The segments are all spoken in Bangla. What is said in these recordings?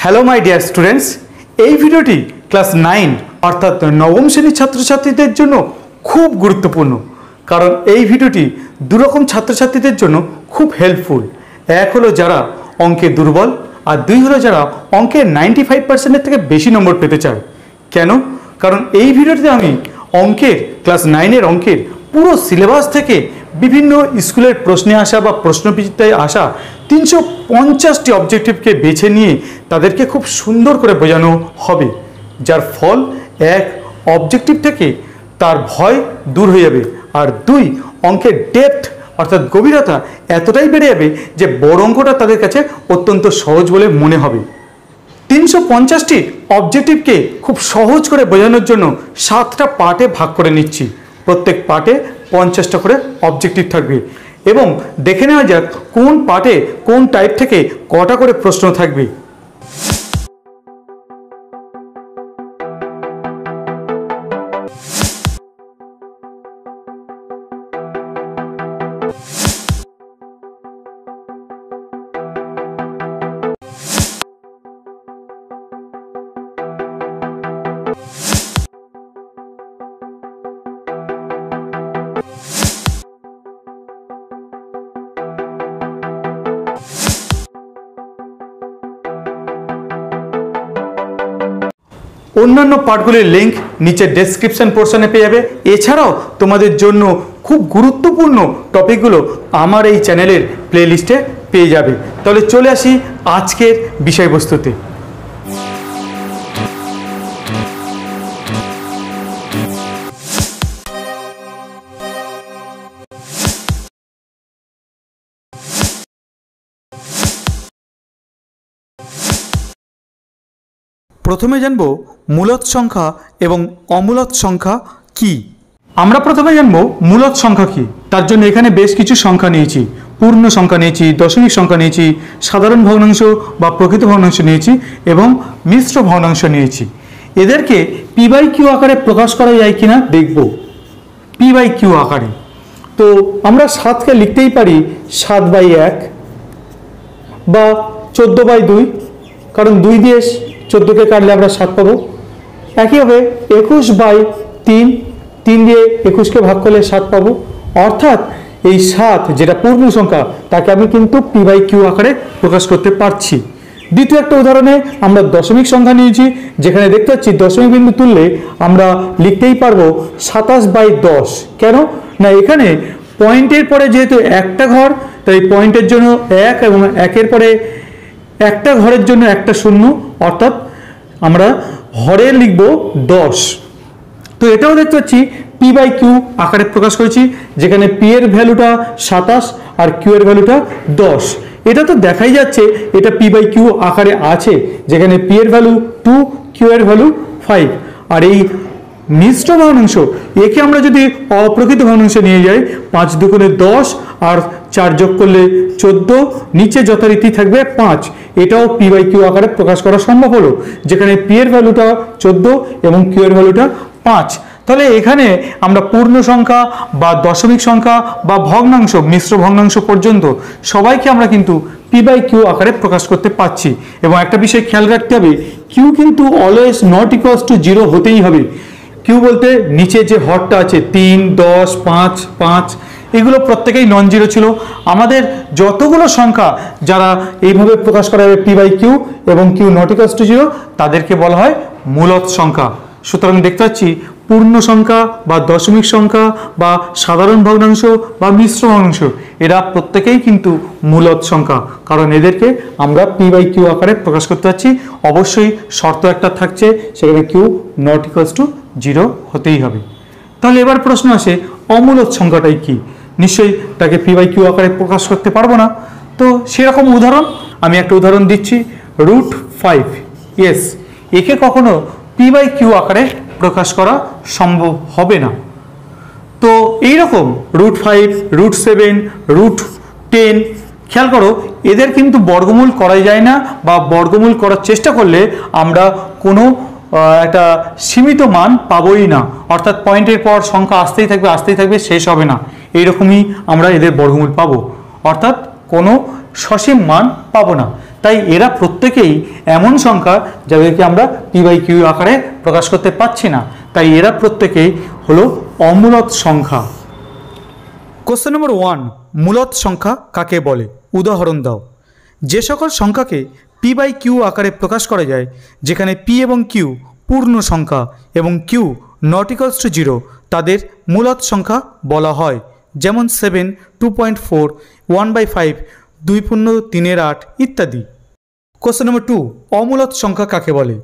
হ্যালো মাই ডিয়ার স্টুডেন্টস, এই ভিডিওটি ক্লাস 9 অর্থাৎ নবম শ্রেণীর ছাত্রছাত্রীদের জন্য খুব গুরুত্বপূর্ণ। কারণ এই ভিডিওটি দুরকম ছাত্রছাত্রীদের জন্য খুব হেল্পফুল। এক হলো যারা অঙ্কে দুর্বল, আর দুই হলো যারা অঙ্কে 95%-এর থেকে বেশি নম্বর পেতে চায়। কেন? কারণ এই ভিডিওটিতে আমি অঙ্কের ক্লাস 9-এর অঙ্কের পুরো সিলেবাস থেকে বিভিন্ন স্কুলের প্রশ্নে আসা বা প্রশ্নবিচিত্রায় আসা 350টি অবজেক্টিভকে বেছে নিয়ে তাদেরকে খুব সুন্দর করে বোঝানো হবে, যার ফল এক, অবজেক্টিভ থেকে তার ভয় দূর হয়ে যাবে, আর দুই, অঙ্কের ডেপথ অর্থাৎ গভীরতা এতটাই বেড়ে যাবে যে বড় অঙ্কটা তাদের কাছে অত্যন্ত সহজ বলে মনে হবে। 350টি অবজেক্টিভকে খুব সহজ করে বোঝানোর জন্য 7টা পার্টে ভাগ করে নিচ্ছি। প্রত্যেক পার্টে 50টা করে অবজেক্টিভ থাকবে এবং দেখে নেওয়া যাক কোন পার্টে কোন টাইপ থেকে কটা করে প্রশ্ন থাকবে। অন্যান্য পার্টগুলির লিঙ্ক নিচে ডেসক্রিপশন পোর্শনে পেয়ে যাবে। এছাড়াও তোমাদের জন্য খুব গুরুত্বপূর্ণ টপিকগুলো আমার এই চ্যানেলের প্লেলিস্টে পেয়ে যাবে। তাহলে চলে আসি আজকের বিষয়বস্তুতে। প্রথমে জানব মূলদ সংখ্যা এবং অমূলদ সংখ্যা কি। আমরা প্রথমে জানব মূলদ সংখ্যা কি। তার জন্য এখানে বেশ কিছু সংখ্যা নিয়েছি। পূর্ণ সংখ্যা নিয়েছি, দশমিক সংখ্যা নিয়েছি, সাধারণ ভগ্নাংশ বা প্রকৃত ভগ্নাংশ নিয়েছি এবং মিশ্র ভগ্নাংশ নিয়েছি। এদেরকে p/q আকারে প্রকাশ করা যায় কিনা দেখব। p/q আকারে তো আমরা 7কে লিখতেই পারি 7/1 বা 14/2, কারণ 2 দিয়ে 14কে কাটলে আমরা 7 পাবো। একইভাবে 21/3, 3 দিয়ে 21কে ভাগ করলে 7 পাবো। অর্থাৎ এই 7 যেটা পূর্ণ সংখ্যা তাকে আমি কিন্তু p/q আকারে প্রকাশ করতে পারছি। দ্বিতীয় একটা উদাহরণে আমরা দশমিক সংখ্যা নিয়েছি, যেখানে দেখতে পাচ্ছি দশমিক বিন্দু তুললে আমরা লিখতেই পারবো 27/10। কেন না, এখানে পয়েন্টের পরে যেহেতু একটা ঘর, তাই পয়েন্টের জন্য 1 এবং 1-এর পরে একটা ঘরের জন্য একটা শূন্য, অর্থাৎ আমরা হরে লিখব 10। তো এটাও দেখতে পাচ্ছি p/q আকারে প্রকাশ করেছি, যেখানে p এর ভ্যালুটা 27 আর q এর ভ্যালুটা 10। এটা তো দেখাই যাচ্ছে এটা p/q আকারে আছে, যেখানে p এর ভ্যালু 2, q এর ভ্যালু 5। আর এই মিশ্র ভগ্নাংশ একে আমরা যদি অপ্রকৃত ভগ্নাংশে নিয়ে যাই, 5 দুগুণে 10 আর 4 যোগ করলে 14, নিচে যথারীতি থাকবে 5। এটাও p/q আকারে প্রকাশ করা সম্ভব হলো, যেখানে p এর ভ্যালুটা 14 এবং q এর ভ্যালুটা 5। তাহলে এখানে আমরা পূর্ণ সংখ্যা বা দশমিক সংখ্যা বা ভগ্নাংশ, মিশ্র ভগ্নাংশ পর্যন্ত সবাইকে আমরা কিন্তু p/q আকারে প্রকাশ করতে পারছি। এবং একটা বিষয় খেয়াল রাখতে হবে, q কিন্তু অলওয়েজ নট ইকুয়ালস টু 0 হতেই হবে। q বলতে নিচে যে হরটা আছে 3, 10, 5, 5, এগুলো প্রত্যেকেই নন জিরো ছিল। আমাদের যতগুলো সংখ্যা যারা এইভাবে প্রকাশ করা হবে p/q এবং q নট ইকুয়ালস টু 0, তাদেরকে বলা হয় মূলদ সংখ্যা। সুতরাং দেখতে পাচ্ছি পূর্ণ সংখ্যা বা দশমিক সংখ্যা বা সাধারণ ভগ্নাংশ বা মিশ্র ভগ্নাংশ এরা প্রত্যেকেই কিন্তু মূলদ সংখ্যা, কারণ এদেরকে আমরা p/q আকারে প্রকাশ করতে পারছি। অবশ্যই শর্ত একটা থাকছে, সেখানে q নট ইকুয়ালস টু 0 হতেই হবে। তাহলে এবার প্রশ্ন আসে অমূলদ সংখ্যাটাই কি। নিশ্চয়ই তাকে p/q আকারে প্রকাশ করতে পারবো না। তো সেরকম উদাহরণ আমি একটা উদাহরণ দিচ্ছি, √5। ইয়েস, একে কখনো p/q আকারে প্রকাশ করা সম্ভব হবে না। তো এইরকম √5, √7, √10, খেয়াল করো এদের কিন্তু বর্গমূল করাই যায় না, বা বর্গমূল করার চেষ্টা করলে আমরা কোনো একটা সীমিত মান পাবোই না। অর্থাৎ পয়েন্টের পর সংখ্যা আসতেই থাকবে, শেষ হবে না। এইরকমই আমরা এদের বর্গমূল পাবো, অর্থাৎ কোনো সসীম মান পাবো না। তাই এরা প্রত্যেকেই এমন সংখ্যা যাদেরকে আমরা পি বাই কিউ আকারে প্রকাশ করতে পারছি না, তাই এরা প্রত্যেকেই হলো অমূলদ সংখ্যা। কোশ্চেন নম্বর 1, মূলদ সংখ্যা কাকে বলে? উদাহরণ দাও। যে সকল সংখ্যাকে পি বাই কিউ আকারে প্রকাশ করা যায়, যেখানে পি এবং কিউ পূর্ণ সংখ্যা এবং কিউ নট ইকুয়ালস টু 0, তাদের মূলদ সংখ্যা বলা হয়। যেমন 7, 2.4, 1/5, 2×3=8 ইত্যাদি। কোশ্চেন নম্বর 2, অমূলদ সংখ্যা কাকে বলে?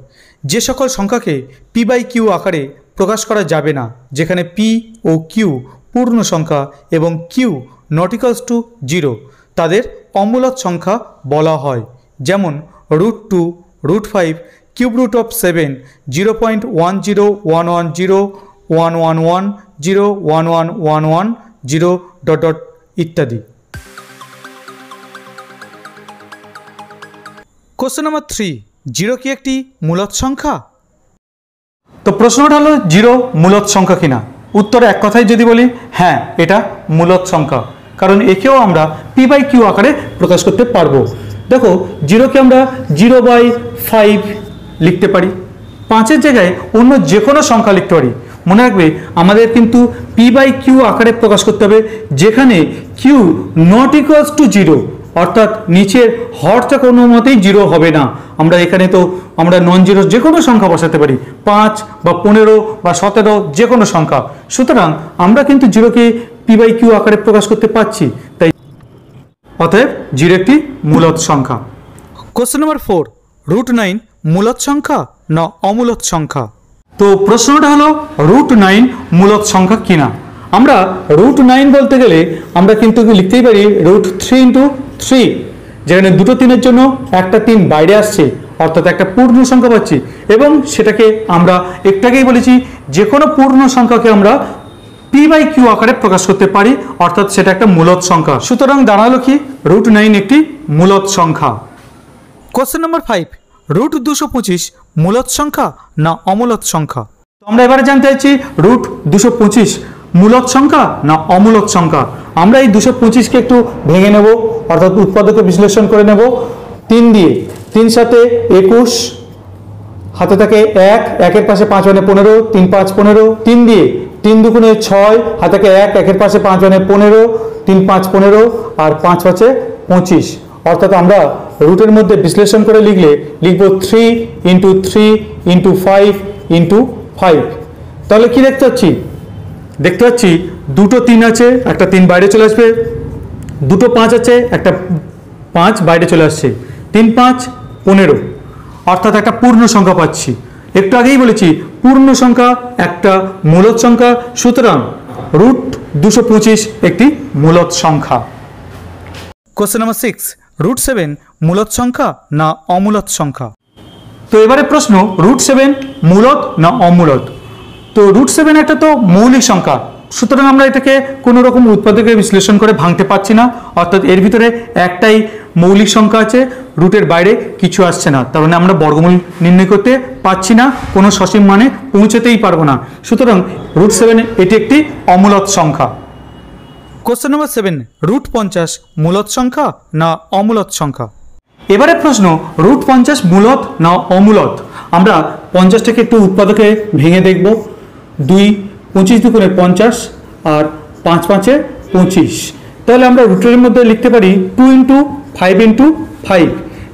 যে সকল সংখ্যাকে পি বাই কিউ আকারে প্রকাশ করা যাবে না, যেখানে পি ও কিউ পূর্ণ সংখ্যা এবং কিউ নট ইকুয়ালস টু 0, তাদের অমূলদ সংখ্যা বলা হয়। যেমন √2, √5, √7, 0.10110111, 01111, 0... ইত্যাদি। কোশ্চেন নম্বর 3, 0 কি একটি মূলদ সংখ্যা? তো প্রশ্নটা হলো 0 মূলদ সংখ্যা কিনা। উত্তরে এক কথায় যদি বলি, হ্যাঁ এটা মূলদ সংখ্যা, কারণ একেও আমরা পি বাই কিউ আকারে প্রকাশ করতে পারবো। দেখো 0কে আমরা 0/5 লিখতে পারি, 5-এর জায়গায় অন্য যে কোনো সংখ্যা লিখতে পারি। মনে রাখবে আমাদের কিন্তু পি বাই কিউ আকারে প্রকাশ করতে হবে, যেখানে কিউ নট ইকুয়ালস টু 0, অর্থাৎ নিচের হরটা কোনো মতেই 0 হবে না। আমরা এখানে তো আমরা নন জিরো যে কোনো সংখ্যা বসাতে পারি, 5 বা 15 বা 17, যে কোনো সংখ্যা। সুতরাং আমরা কিন্তু 0কে পি বাই কিউ আকারে প্রকাশ করতে পারছি, তাই অতএব 0 একটি মূলদ সংখ্যা। কোশ্চেন নম্বর 4, √9 মূলদ সংখ্যা না অমূলদ সংখ্যা? তো প্রশ্নটা হলো √9 মূলদ সংখ্যা কিনা। আমরা √9 বলতে গেলে আমরা কিন্তু লিখতেই পারি √3 × 3, যেখানে দুটো 3-এর জন্য একটা 3 বাইরে আসছে, অর্থাৎ একটা পূর্ণ সংখ্যা পাচ্ছি, এবং সেটাকে আমরা একটু আগেই বলেছি যে কোনো পূর্ণ সংখ্যাকে আমরা পি বাই কিউ আকারে প্রকাশ করতে পারি, অর্থাৎ সেটা একটা মূলদ সংখ্যা। সুতরাং দাঁড়ালো কি √9 একটি মূলদ সংখ্যা। কোশ্চেন নম্বর 5, √225 মূলদ সংখ্যা না অমূলদ সংখ্যা? তো আমরা এবারে জানতে চাইছি √225 মূলদ সংখ্যা না অমূলদ সংখ্যা। আমরা এই 225কে একটু ভেঙে নেব, অর্থাৎ উৎপাদকে বিশ্লেষণ করে নেব। 3 দিয়ে 3 7 21, হাতে থাকে 1, 1-এর পাশে 5 × 15, 3 5 15, 3 দিয়ে 3 2 6, হাতে থাকে 1, 1-এর পাশে 5 × 15, 3 5 15, আর 5 5 25, অর্থাৎ আমরা রুটের মধ্যে বিশ্লেষণ করে লিখব 3 × 3 × 5 × 5। তাহলে কি দেখতে পাচ্ছি দুটো 3 আছে, একটা 3 বাইরে চলে আসবে, দুটো 5 আছে, একটা 5 বাইরে চলে আসছে, 3 5 15, অর্থাৎ একটা পূর্ণ সংখ্যা পাচ্ছি। একটু আগেই বলেছি পূর্ণ সংখ্যা একটা মূলদ সংখ্যা, সুতরাং √225 একটি মূলদ সংখ্যা। কোশ্চেন নম্বর 6, √7 মূলদ সংখ্যা না অমূলদ সংখ্যা? তো এবারে প্রশ্ন, √7 মূলদ না অমূলদ? তো √7 একটা তো মৌলিক সংখ্যা, সুতরাং আমরা এটাকে কোনো রকম উৎপাদকে বিশ্লেষণ করে ভাঙতে পারছি না, অর্থাৎ এর ভিতরে একটাই মৌলিক সংখ্যা আছে, রুটের বাইরে কিছু আসছে না, তার মানে আমরা বর্গমূল নির্ণয় করতে পারছি না, কোনো সসীম মানে পৌঁছাতেই পারবো না। সুতরাং √7 এটি একটি অমূলদ সংখ্যা। কোশ্চেন নম্বর 7, √50 মূলদ সংখ্যা না অমূলদ সংখ্যা? এবারে প্রশ্ন, √50 মূলদ না অমূলদ? আমরা 50টাকে একটু উৎপাদকে ভেঙে দেখব। 2 25 2 50, আর 5 5 25। তাহলে আমরা রুটের মধ্যে লিখতে পারি 2 × 5 × 5,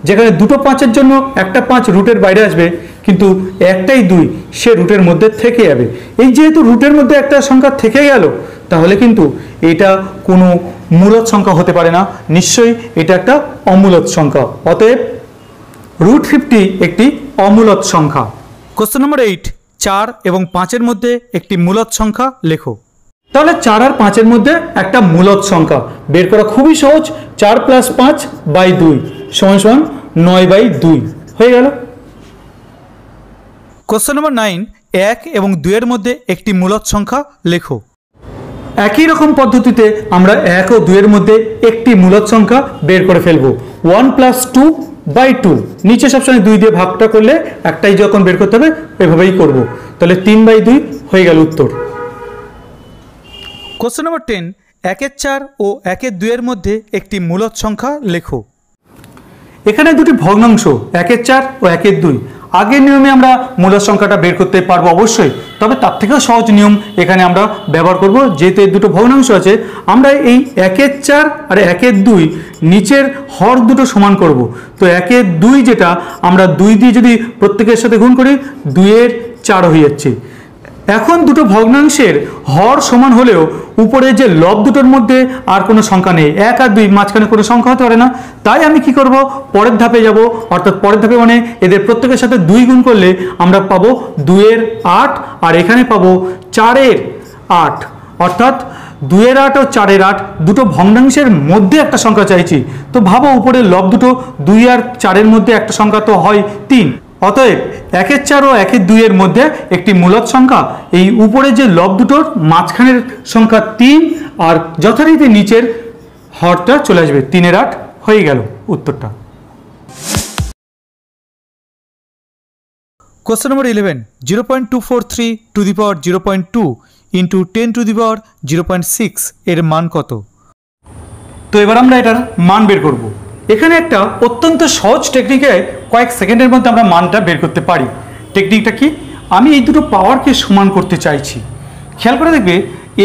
যেখানে দুটো 5-এর জন্য একটা 5 রুটের বাইরে আসবে, কিন্তু একটাই 2 সে রুটের মধ্যে থেকে যাবে। এই যেহেতু রুটের মধ্যে একটা সংখ্যা থেকে গেল, তাহলে কিন্তু এটা কোনো মূলদ সংখ্যা হতে পারে না, নিশ্চয়ই এটা একটা অমূলদ সংখ্যা। অতএব √50 একটি অমূলদ সংখ্যা। কোশ্চেন নম্বর 8, 4 এবং 5-এর মধ্যে একটি মূলদ সংখ্যা লেখো। তাহলে 4 আর 5-এর মধ্যে একটা মূলদ সংখ্যা বের করা খুবই সহজ। 4 + 5/2 = 9/2 হয়ে গেল। কোশ্চেন নম্বর 9, 1 এবং 2-এর মধ্যে একটি মূলদ সংখ্যা লেখো। একই রকম পদ্ধতিতে আমরা 1 ও 2-এর মধ্যে একটি মূলদ সংখ্যা বের করে ফেলবো। 1 + 2/2, নিচে সবসময় 2 দিয়ে ভাগটা করলে একটাই যখন বের করতে হবে এভাবেই করব। তাহলে 3/2 হয়ে গেল উত্তর। কোশ্চেন নম্বর 10, 1 এর 4 ও 1 এর 2-এর মধ্যে একটি মূলদ সংখ্যা লেখো। এখানে দুটি ভগ্নাংশ 1-এর 4 ও 1-এর 2। আগের নিয়মে আমরা মূলদ সংখ্যাটা বের করতে পারবো অবশ্যই, তবে তার থেকেও সহজ নিয়ম এখানে আমরা ব্যবহার করব। যেহেতু এই দুটো ভগ্নাংশ আছে, আমরা এই 1-এর 4 আর 1-এর 2 নিচের হর দুটো সমান করব। তো 1-এর 2 যেটা আমরা 2 দিয়ে যদি প্রত্যেকের সাথে গুণ করি 2-এর 4 হয়ে যাচ্ছে। এখন দুটো ভগ্নাংশের হর সমান হলেও উপরে যে লব দুটোর মধ্যে আর কোনো সংখ্যা নেই, 1 আর 2 মাঝখানে কোনো সংখ্যা হতে পারে না। তাই আমি কি করব, পরের ধাপে যাব, অর্থাৎ পরের ধাপে মানে এদের প্রত্যেকের সাথে 2 গুণ করলে আমরা পাবো 2-এর 8 আর এখানে পাবো 4-এর 8, অর্থাৎ 2-এর 8 ও 4-এর 8 দুটো ভগ্নাংশের মধ্যে একটা সংখ্যা চাইছি। তো ভাবো উপরের লব দুটো 2 আর 4-এর মধ্যে একটা সংখ্যা তো হয় 3। অতএব 1-এর 4 ও 1-এর 2 এর মধ্যে একটি মূলদ সংখ্যা, এই উপরে যে লব দুটোর মাঝখানের সংখ্যা 3 আর যথারীতি নিচের হরটা চলে আসবে, 3-এর 8 হয়ে গেল উত্তরটা। Question number 11, 0.243 to the power 0.2 into 10 to the power 0.6 এর মান কত? তো এবার আমরা এটার মান বের করব। এখানে একটা অত্যন্ত সহজ টেকনিকে কয়েক সেকেন্ডের মধ্যে আমরা মানটা বের করতে পারি। টেকনিকটা কি, আমি এই দুটো পাওয়ারকে সমান করতে চাইছি। খেয়াল করে দেখবে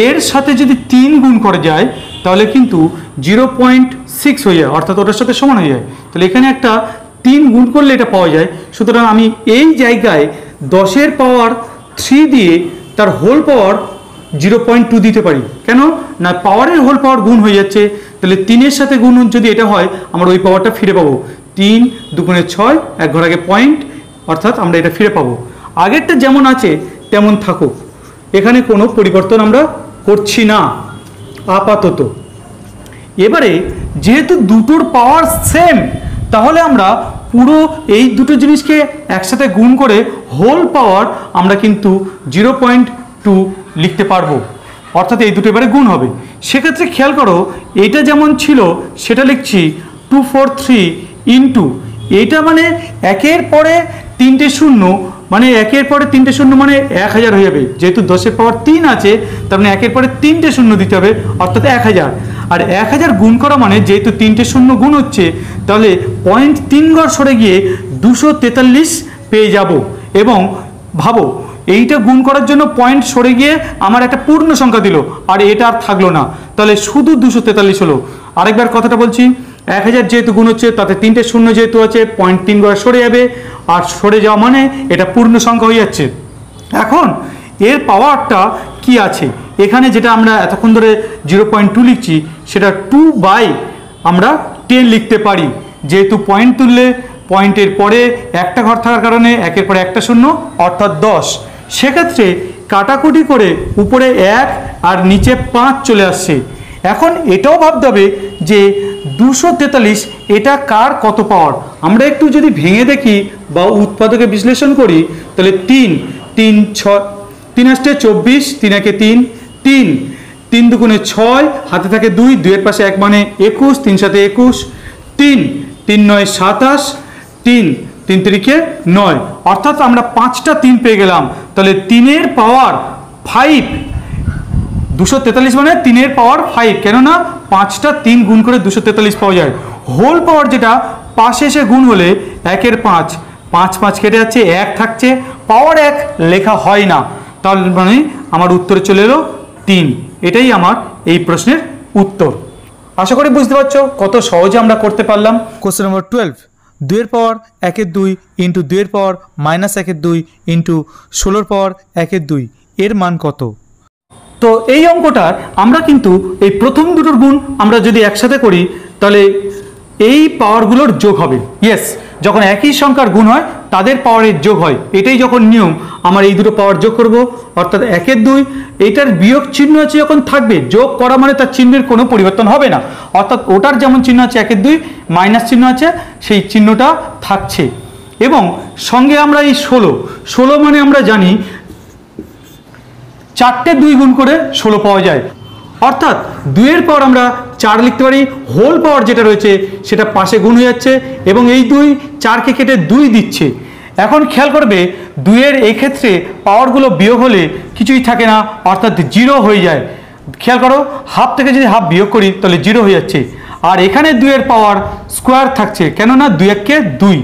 এর সাথে যদি 3 গুণ করে যায় তাহলে কিন্তু 0.6 হয়ে যায়, অর্থাৎ ওটার সাথে সমান হয়ে যায়। তাহলে এখানে একটা 3 গুণ করলে এটা পাওয়া যায়। সুতরাং আমি এই জায়গায় 10-এর পাওয়ার 3 দিয়ে তার হোল পাওয়ার 0.2 দিতে পারি। কেন না, পাওয়ারের হোল পাওয়ার গুণ হয়ে যাচ্ছে, তাহলে 3-এর সাথে গুণ যদি এটা হয় আমরা ওই পাওয়ারটা ফিরে পাবো। 3 2 6, 1 ঘর আগে পয়েন্ট, অর্থাৎ আমরা এটা ফিরে পাবো। আগেরটা যেমন আছে তেমন থাকুক, এখানে কোনো পরিবর্তন আমরা করছি না আপাতত। এবারে যেহেতু দুটোর পাওয়ার সেম, তাহলে আমরা পুরো এই দুটো জিনিসকে একসাথে গুণ করে হোল পাওয়ার আমরা কিন্তু 0.2 লিখতে পারবো, অর্থাৎ এই দুটো এবারে গুণ হবে। সেক্ষেত্রে খেয়াল করো এটা যেমন ছিল সেটা লিখছি 243 ইন্টু, এটা মানে 1-এর পরে 3টে শূন্য, মানে 1-এর পরে 3টে শূন্য মানে 1000 হয়ে যাবে। যেহেতু 10-এর পাওয়ার 3 আছে তার মানে 1-এর পরে 3টে শূন্য দিতে হবে, অর্থাৎ 1000। আর 1000 গুণ করা মানে যেহেতু 3টে শূন্য গুণ হচ্ছে, তাহলে 0.3 ঘর সরে গিয়ে 243 পেয়ে যাব। এবং ভাবো এইটা গুণ করার জন্য পয়েন্ট সরে গিয়ে আমার একটা পূর্ণ সংখ্যা দিল, আর এটা আর থাকলো না, তাহলে শুধু 243 হলো। আরেকবার কথাটা বলছি, 1000 যেহেতু গুণ হচ্ছে তাতে 3টে শূন্য যেহেতু আছে 0.3 ঘর সরে যাবে, আর সরে যাওয়া মানে এটা পূর্ণ সংখ্যা হয়ে যাচ্ছে। এখন এর পাওয়ারটা কি আছে, এখানে যেটা আমরা এতক্ষণ ধরে 0.2 লিখছি সেটা 2/, আমরা 10 লিখতে পারি। যেহেতু পয়েন্ট তুললে পয়েন্টের পরে একটা ঘর থাকার কারণে 1-এর পরে একটা শূন্য, অর্থাৎ 10। সেক্ষেত্রে কাটাকুটি করে উপরে 1 আর নিচে 5 চলে আসছে। এখন এটাও ভাবতে হবে যে 243 এটা কার কত পাওয়ার। আমরা একটু যদি ভেঙে দেখি বা উৎপাদকে বিশ্লেষণ করি তাহলে 3 3 6 3 আসতে 24, 3 একে 3 3 3 দুগুণে 6, হাতে থাকে 2, 2-এর পাশে 1 মানে 21, 3 7 21, 3 3 9 27, 3 3 3 9, অর্থাৎ আমরা 5টা 3 পেয়ে গেলাম। তাহলে 3-এর পাওয়ার 5, 243 মানে 3-এর পাওয়ার 5, কেননা 5টা 3 গুণ করে 243 পাওয়া যায়। হোল পাওয়ার যেটা পাশে এসে গুণ হলে 1-এর 5, 5 5 কেটে যাচ্ছে, 1 থাকছে, পাওয়ার 1 লেখা হয় না, তাহলে মানে আমার উত্তরে চলে এলো 3। এটাই আমার এই প্রশ্নের উত্তর। আশা করি বুঝতে পারছো কত সহজে আমরা করতে পারলাম। কোশ্চেন নম্বর 12, 2-এর পাওয়ার 1-এর 2 ইন্টু 2-এর পাওয়ার -1-এর 2 ইন্টু 16-এর পাওয়ার 1-এর 2 এর মান কত? তো এই অঙ্কটার আমরা কিন্তু এই প্রথম দুটোর গুণ আমরা যদি একসাথে করি তাহলে এই পাওয়ারগুলোর যোগ হবে। ইয়েস, যখন একই সংখ্যার গুণ হয় তাদের পাওয়ারের যোগ হয়, এটাই যখন নিয়ম। আমার এই দুটো পাওয়ার যোগ করব, অর্থাৎ 1-এর 2, এইটার বিয়োগ চিহ্ন আছে যখন থাকবে, যোগ করা মানে তার চিহ্নের কোনো পরিবর্তন হবে না, অর্থাৎ ওটার যেমন চিহ্ন আছে 1-এর 2 মাইনাস চিহ্ন আছে সেই চিহ্নটা থাকছে। এবং সঙ্গে আমরা এই 16 মানে আমরা জানি 4টে 2 গুণ করে 16 পাওয়া যায়, অর্থাৎ 2-এর পাওয়ার আমরা 4 লিখতে পারি। হোল পাওয়ার যেটা রয়েছে সেটা পাশে গুণ হয়ে যাচ্ছে এবং এই 2 4কে কেটে 2 দিচ্ছে। এখন খেয়াল করবে 2-এর এই ক্ষেত্রে পাওয়ারগুলো বিয়োগ হলে কিছুই থাকে না, অর্থাৎ 0 হয়ে যায়। খেয়াল করো হাফ থেকে যদি হাফ বিয়োগ করি তাহলে 0 হয়ে যাচ্ছে। আর এখানে 2 এর পাওয়ার স্কোয়ার থাকছে, কেননা 2 একে 2।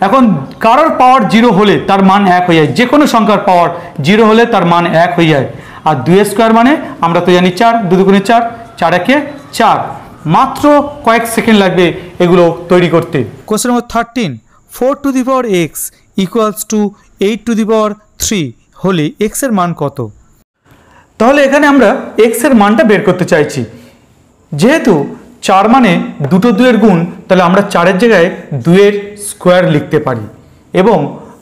এখন কারোর পাওয়ার 0 হলে তার মান 1 হয়ে যায়, যে কোনো সংখ্যার পাওয়ার 0 হলে তার মান 1 হয়ে যায়। আর 2 এর স্কোয়ার মানে আমরা তো জানি 4, 2 দুগুণে 4, 4 একে 4। মাত্র কয়েক সেকেন্ড লাগবে এগুলো তৈরি করতে। Question number 13, 4 to the power x equals to 8 to the power 3 হলে x এর মান কত? তাহলে এখানে আমরা x এর মানটা বের করতে চাইছি। যেহেতু 4 মানে দুটো 2 এর গুণ, তাহলে আমরা 4 এর জায়গায় 2 এর স্কোয়ার লিখতে পারি এবং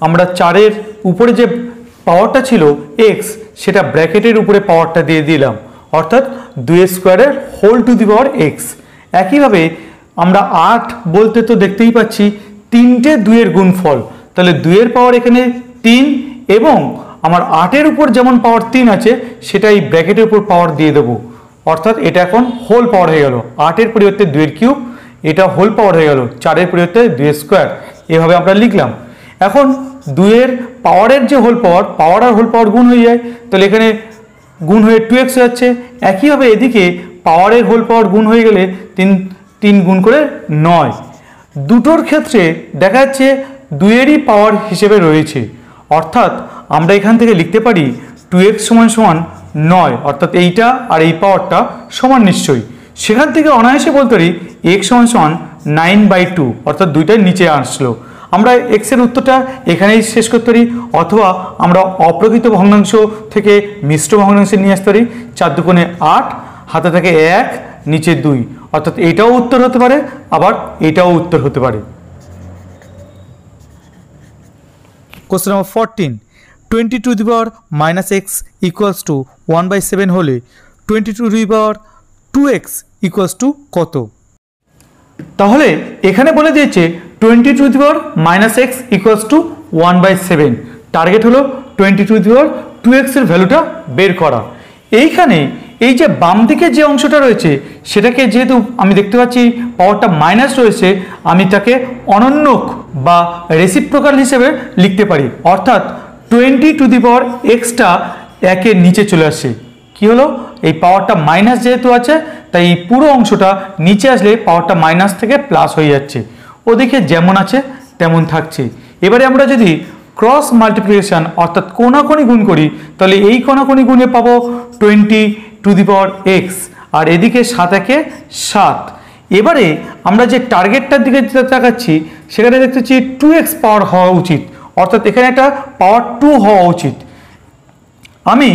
আমরা 4 এর উপরে যে পাওয়ারটা ছিল x, সেটা ব্র্যাকেটের উপরে পাওয়ারটা দিয়ে দিলাম, অর্থাৎ 2 এর স্কোয়ারের whole to the power x। একইভাবে আমরা 8 বলতে তো দেখতেই পাচ্ছি 3টে 2 এর গুণফল, তাহলে 2 এর পাওয়ার এখানে 3 এবং আমার 8 এর উপর যেমন পাওয়ার 3 আছে সেটা এই ব্র্যাকেটের উপর পাওয়ার দিয়ে দেবো, অর্থাৎ এটা এখন হোল পাওয়ার হয়ে গেল। 8 এর পরিবর্তে 2 এর কিউব, এটা হোল পাওয়ার হয়ে গেল 4 এর পরিবর্তে 2 এর স্কোয়ার। এভাবে আমরা লিখলাম। এখন 2 এর পাওয়ারের যে হোল পাওয়ার, পাওয়ার আর হোল পাওয়ার গুণ হয়ে যায়, তাহলে এখানে গুণ হয়ে 2x হয়ে যাচ্ছে। একইভাবে এদিকে পাওয়ারের হোল পাওয়ার গুণ হয়ে গেলে 3 গুণ করে 9। দুটোর ক্ষেত্রে দেখা যাচ্ছে 2 এরই পাওয়ার হিসেবে রয়েছে, অর্থাৎ আমরা এখান থেকে লিখতে পারি 2x সমান 9, অর্থাৎ এইটা আর এই পাওয়ারটা সমান নিশ্চয়ই। সেখান থেকে অনায়াসে বলতে পারি x সমান 9/2, অর্থাৎ দুইটাই নিচে আসলো। আমরা x এর উত্তরটা এখানেই শেষ করতে পারি, অথবা আমরা অপ্রকৃত ভগ্নাংশ থেকে মিশ্র ভগ্নাংশে নিয়ে আসতে পারি। 4 দুগুণে 8, হাতে থাকে 1, নিচে 2, অর্থাৎ এটাও উত্তর হতে পারে, আবার এটাও উত্তর হতে পারে। Question number 14, 20 two the power -x equals two 1/7 হলে 20 two the power 2x equals to কত? তাহলে এখানে বলে দিয়েছে 20 two the power -x equals two 1/7। Target হলো 20 টু দি পাওয়ার 2x এর ভ্যালুটা বের করা। এইখানে এই যে বাম দিকে যে অংশটা রয়েছে সেটাকে যেহেতু আমি দেখতে পাচ্ছি পাওয়ারটা মাইনাস রয়েছে, আমি তাকে অনন্যক বা রেসিপ্রোকাল হিসেবে লিখতে পারি, অর্থাৎ 20 টু দি পাওয়ার এক্সটা 1 এর নিচে চলে আসছে। কি হলো, এই পাওয়ারটা মাইনাস যেহেতু আছে তাই এই পুরো অংশটা নিচে আসলে পাওয়ারটা মাইনাস থেকে প্লাস হয়ে যাচ্ছে, ওদিকে যেমন আছে তেমন থাকছে। এবারে আমরা যদি ক্রস মাল্টিপ্লিকেশন অর্থাৎ কোনাকুনি গুণ করি, তাহলে এই কোনাকুনি গুণে পাবো 20 টু দি পাওয়ার এক্স, আর এদিকে 7 একে 7। এবারে আমরা যে টার্গেটটার দিকে তাকাচ্ছি সেখানে দেখতেছি 2x পাওয়ার হওয়া উচিত, অর্থাৎ এখানে একটা পাওয়ার 2 হওয়া উচিত। আমি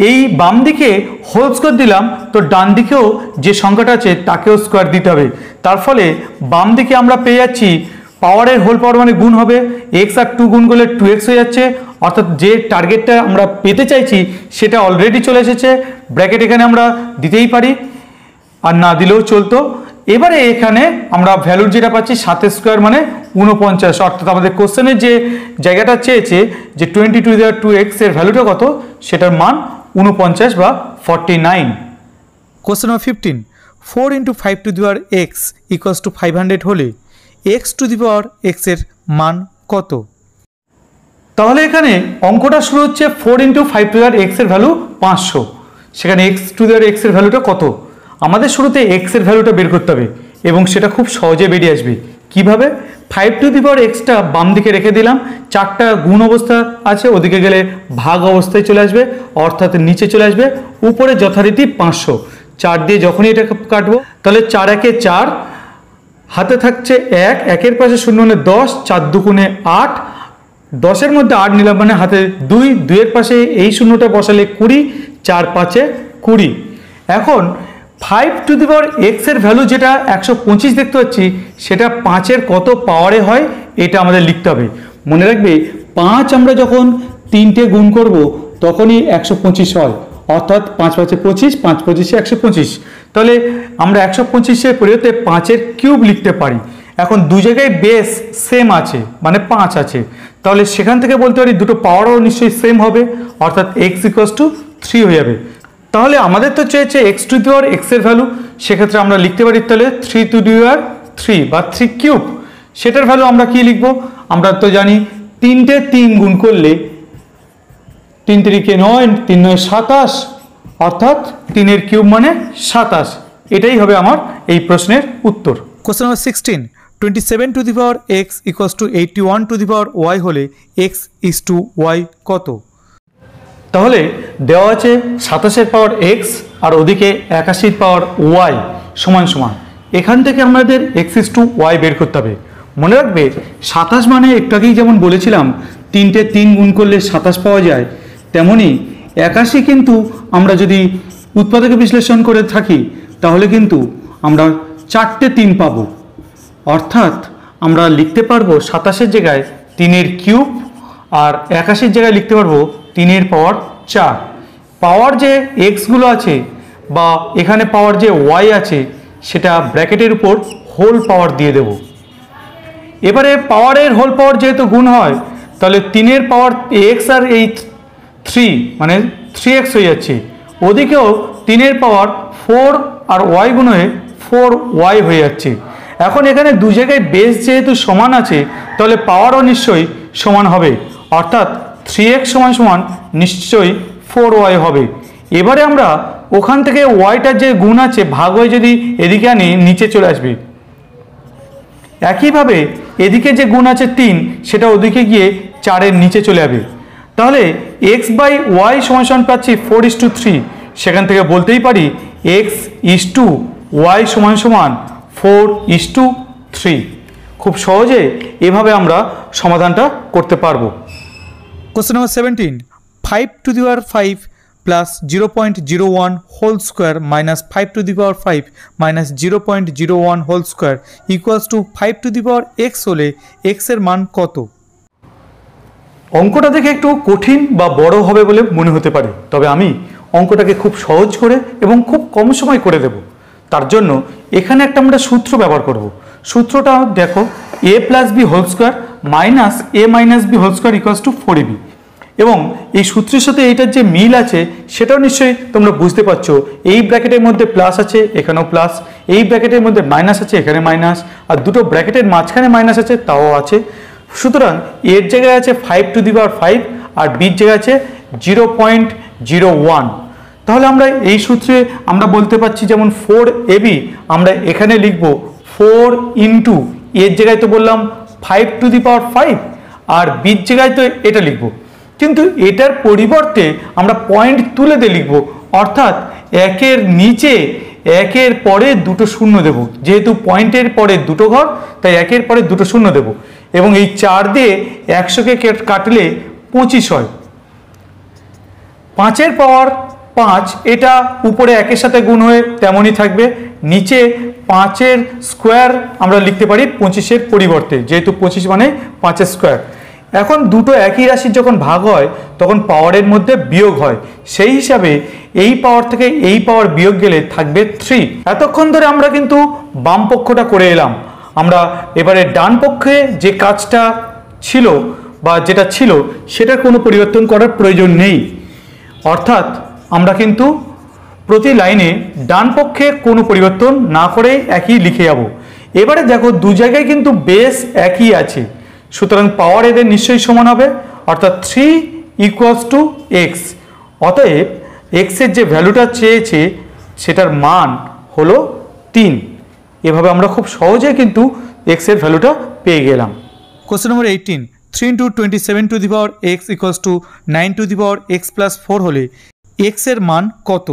এই বাম দিকে হোল স্কোয়ার দিলাম, তো ডান দিকেও যে সংখ্যাটা আছে তাকেও স্কোয়ার দিতে হবে। তার ফলে বাম দিকে আমরা পেয়ে যাচ্ছি পাওয়ারের হোল পাওয়ার মানে গুণ হবে, এক্স আর 2 গুণ করলে 2x হয়ে যাচ্ছে, অর্থাৎ যে টার্গেটটা আমরা পেতে চাইছি সেটা অলরেডি চলে এসেছে। ব্র্যাকেট এখানে আমরা দিতেই পারি, আর না দিলেও চলতো। এবারে এখানে আমরা ভ্যালুর যেটা পাচ্ছি 7 স্কোয়ার মানে 49, অর্থাৎ আমাদের কোশ্চেনের যে জায়গাটা চেয়েছে যে 20 টু দি পাওয়ার 2x এর ভ্যালুটা কত, সেটার মান 49 বা 49। Question number 15, 4 × 5 to the power x equals two 500 হলে x two the power x এর মান কত? তাহলে এখানে অঙ্কটা শুরু হচ্ছে 4 × 5 টু দি পাওয়ার x এর ভ্যালু 500, সেখানে x two the power x এর ভ্যালুটা কত? আমাদের শুরুতে x এর ভ্যালুটা বের করতে হবে এবং সেটা খুব সহজে বেরিয়ে আসবে। কিভাবে? 5 টু দি পাওয়ার xটা বাম দিকে রেখে দিলাম, 4টা গুণ অবস্থা আছে, ওদিকে গেলে ভাগ অবস্থায় চলে আসবে, অর্থাৎ নিচে চলে আসবে, উপরে যথারীতি 500। 4 দিয়ে যখনই এটা কাটবো তাহলে 4 একে 4, হাতে থাকছে 1, 1-এর পাশে 0 মানে 10, 4 দুগুণে 8, 10-এর মধ্যে 8 নিলাম মানে হাতে 2, 2-এর পাশে এই শূন্যটা বসালে 20, 4 5-এ 20। এখন 5 টু দি পাওয়ার x এর ভ্যালু যেটা 125 দেখতে পাচ্ছি, সেটা 5-এর কত পাওয়ারে হয় এটা আমাদের লিখতে হবে। মনে রাখবে 5 আমরা যখন 3টে গুণ করব তখনই 125 হয়, অর্থাৎ 5 5-এ 25, 5 25-এ 125। তাহলে আমরা 125-এর পরিবর্তে 5-এর কিউব লিখতে পারি। এখন দু জায়গায় বেস সেম আছে মানে 5 আছে, তাহলে সেখান থেকে বলতে পারি দুটো পাওয়ারও নিশ্চয়ই সেম হবে, অর্থাৎ x = 3 হয়ে যাবে। তাহলে আমাদের তো চেয়েছে x two the power x এর ভ্যালু, সেক্ষেত্রে আমরা লিখতে পারি তাহলে 3 টু দি পাওয়ার 3 বা 3 কিউব। সেটার ভ্যালু আমরা কি লিখব? আমরা তো জানি 3টে 3 গুণ করলে 3 3 9, 3 9 27, অর্থাৎ 3-এর কিউব মানে 27। এটাই হবে আমার এই প্রশ্নের উত্তর। Question number 16, 27 to the power x equals to 81 to the power y হলে এক্স ইজ টু ওয়াই কত? তাহলে দেওয়া আছে 27-এর পাওয়ার এক্স আর ওদিকে 81-র পাওয়ার ওয়াই সমান সমান। এখান থেকে আমাদের এক্স ইজ টু ওয়াই বের করতে হবে। মনে রাখবে 27 মানে একটু আগেই যেমন বলেছিলাম 3টে 3 গুণ করলে 27 পাওয়া যায়, তেমনই 81 কিন্তু আমরা যদি উৎপাদকে বিশ্লেষণ করে থাকি তাহলে কিন্তু আমরা 4টে 3 পাবো। অর্থাৎ আমরা লিখতে পারবো 27-এর জায়গায় 3-এর কিউব আর 81-র জায়গায় লিখতে পারবো 3-এর পাওয়ার 4। পাওয়ার যে এক্সগুলো আছে বা এখানে পাওয়ার যে ওয়াই আছে সেটা ব্র্যাকেটের উপর হোল পাওয়ার দিয়ে দেব। এবারে পাওয়ারের হোল পাওয়ার যেহেতু গুণ হয় তাহলে 3-এর পাওয়ার এক্স আর এই 3 মানে 3x হয়ে যাচ্ছে, ওদিকেও 3-এর পাওয়ার 4 আর ওয়াই গুণ হয়ে 4y হয়ে যাচ্ছে। এখন এখানে দু জায়গায় বেস যেহেতু সমান আছে তাহলে পাওয়ারও নিশ্চয়ই সমান হবে, অর্থাৎ 3x সমান সমান নিশ্চয়ই 4y হবে। এবারে আমরা ওখান থেকে ওয়াইটার যে গুণ আছে ভাগ হয়ে যদি এদিকে আনি নিচে চলে আসবে। একইভাবে এদিকে যে গুণ আছে 3 সেটা ওদিকে গিয়ে 4-এর নিচে চলে যাবে। তাহলে x বাই ওয়াই সমান সমান পাচ্ছি 4:3। সেখান থেকে বলতেই পারি x ইজ টু ওয়াই সমান সমান 4:3। খুব সহজে এভাবে আমরা সমাধানটা করতে পারবো। Question number 17, 5 to the power 5 plus 0.01 whole square minus 5 to the power 5 minus 0.01 whole square equals to 5 to the power x হলে এক্সের মান কত? অঙ্কটা দেখে একটু কঠিন বা বড় হবে বলে মনে হতে পারে, তবে আমি অঙ্কটাকে খুব সহজ করে এবং খুব কম সময় করে দেব। তার জন্য এখানে একটা আমরা সূত্র ব্যবহার করব। সূত্রটা দেখো, a plus B whole square minus a minus B whole square equals to 4ab। এবং এই সূত্রের সাথে এইটার যে মিল আছে সেটাও নিশ্চয়ই তোমরা বুঝতে পারছো। এই ব্র্যাকেটের মধ্যে প্লাস আছে, এখানেও প্লাস, এই ব্র্যাকেটের মধ্যে মাইনাস আছে, এখানে মাইনাস, আর দুটো ব্র্যাকেটের মাঝখানে মাইনাস আছে তাও আছে। সুতরাং এর জায়গায় আছে 5 টু দি পাওয়ার 5 আর বির জায়গায় আছে 0.01। তাহলে আমরা এই সূত্রে আমরা বলতে পারছি যেমন 4ab আমরা এখানে লিখব 4 ইন্টু এর জায়গায় তো বললাম 5 টু দি পাওয়ার 5 আর বির জায়গায় তো এটা লিখব, কিন্তু এটার পরিবর্তে আমরা পয়েন্ট তুলে দিয়ে লিখব, অর্থাৎ একের নিচে একের পরে দুটো শূন্য দেব। যেহেতু পয়েন্টের পরে দুটো ঘর তাই একের পরে দুটো শূন্য দেব। এবং এই 4 দিয়ে 100কে কাটলে 25 হয়। 5-এর পাওয়ার 5 এটা উপরে একের সাথে গুণ হয়ে তেমনই থাকবে, নিচে 5-এর স্কোয়ার আমরা লিখতে পারি 25-এর পরিবর্তে, যেহেতু 25 মানে 5-এর স্কোয়ার। এখন দুটো একই রাশির যখন ভাগ হয় তখন পাওয়ারের মধ্যে বিয়োগ হয়, সেই হিসাবে এই পাওয়ার থেকে এই পাওয়ার বিয়োগ গেলে থাকবে 3। এতক্ষণ ধরে আমরা কিন্তু বাম পক্ষটা করে এলাম। আমরা এবারে ডান পক্ষে যে কাজটা ছিল বা যেটা ছিল সেটার কোনো পরিবর্তন করার প্রয়োজন নেই, অর্থাৎ আমরা কিন্তু প্রতি লাইনে ডান পক্ষে কোনো পরিবর্তন না করে একই লিখে যাব। এবারে দেখো দু জায়গায় কিন্তু বেস একই আছে, সুতরাং পাওয়ার এদের নিশ্চয়ই সমান হবে, অর্থাৎ 3 ইকুয়ালস টু এক্স। অতএব এক্সের যে ভ্যালুটা চেয়েছে সেটার মান হলো 3। এভাবে আমরা খুব সহজে কিন্তু এক্সের ভ্যালুটা পেয়ে গেলাম। Question number 18, 3 into 27 to the power x equals two 9 two the power x plus 4 হলে এক্সের মান কত?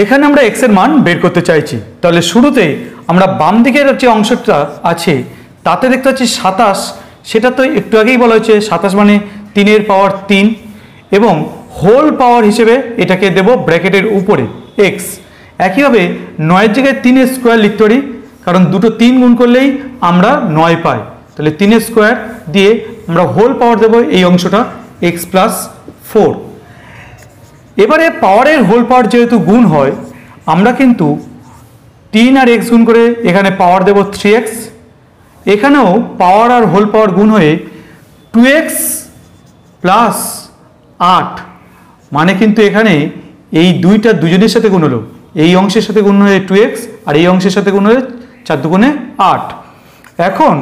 এখানে আমরা এক্সের মান বের করতে চাইছি। তাহলে শুরুতে আমরা বাম দিকের যে অংশটা আছে তাতে দেখতে পাচ্ছি 27, সেটা তো একটু আগেই বলা হয়েছে 27 মানে 3-এর পাওয়ার 3 এবং হোল পাওয়ার হিসেবে এটাকে দেব ব্র্যাকেটের উপরে এক্স। একইভাবে 9-এর জায়গায় 3-এর স্কোয়ার লিখতে পারি, কারণ দুটো 3 গুণ করলেই আমরা 9 পাই। তাহলে 3-এর স্কোয়ার দিয়ে আমরা হোল পাওয়ার দেব এই অংশটা এক্স প্লাস 4। এবারে পাওয়ারের হোল পাওয়ার যেহেতু গুণ হয় আমরা কিন্তু 3 আর এক্স গুণ করে এখানে পাওয়ার দেব 3x। এখানেও পাওয়ার আর হোল পাওয়ার গুণ হয়ে 2x প্লাস 8, মানে কিন্তু এখানে এই দুইটা দুজনের সাথে গুণ হলো, এই অংশের সাথে গুণ হয়ে 2x আর এই অংশের সাথে গুণ হয়ে 4 দুগুণে 8। এখন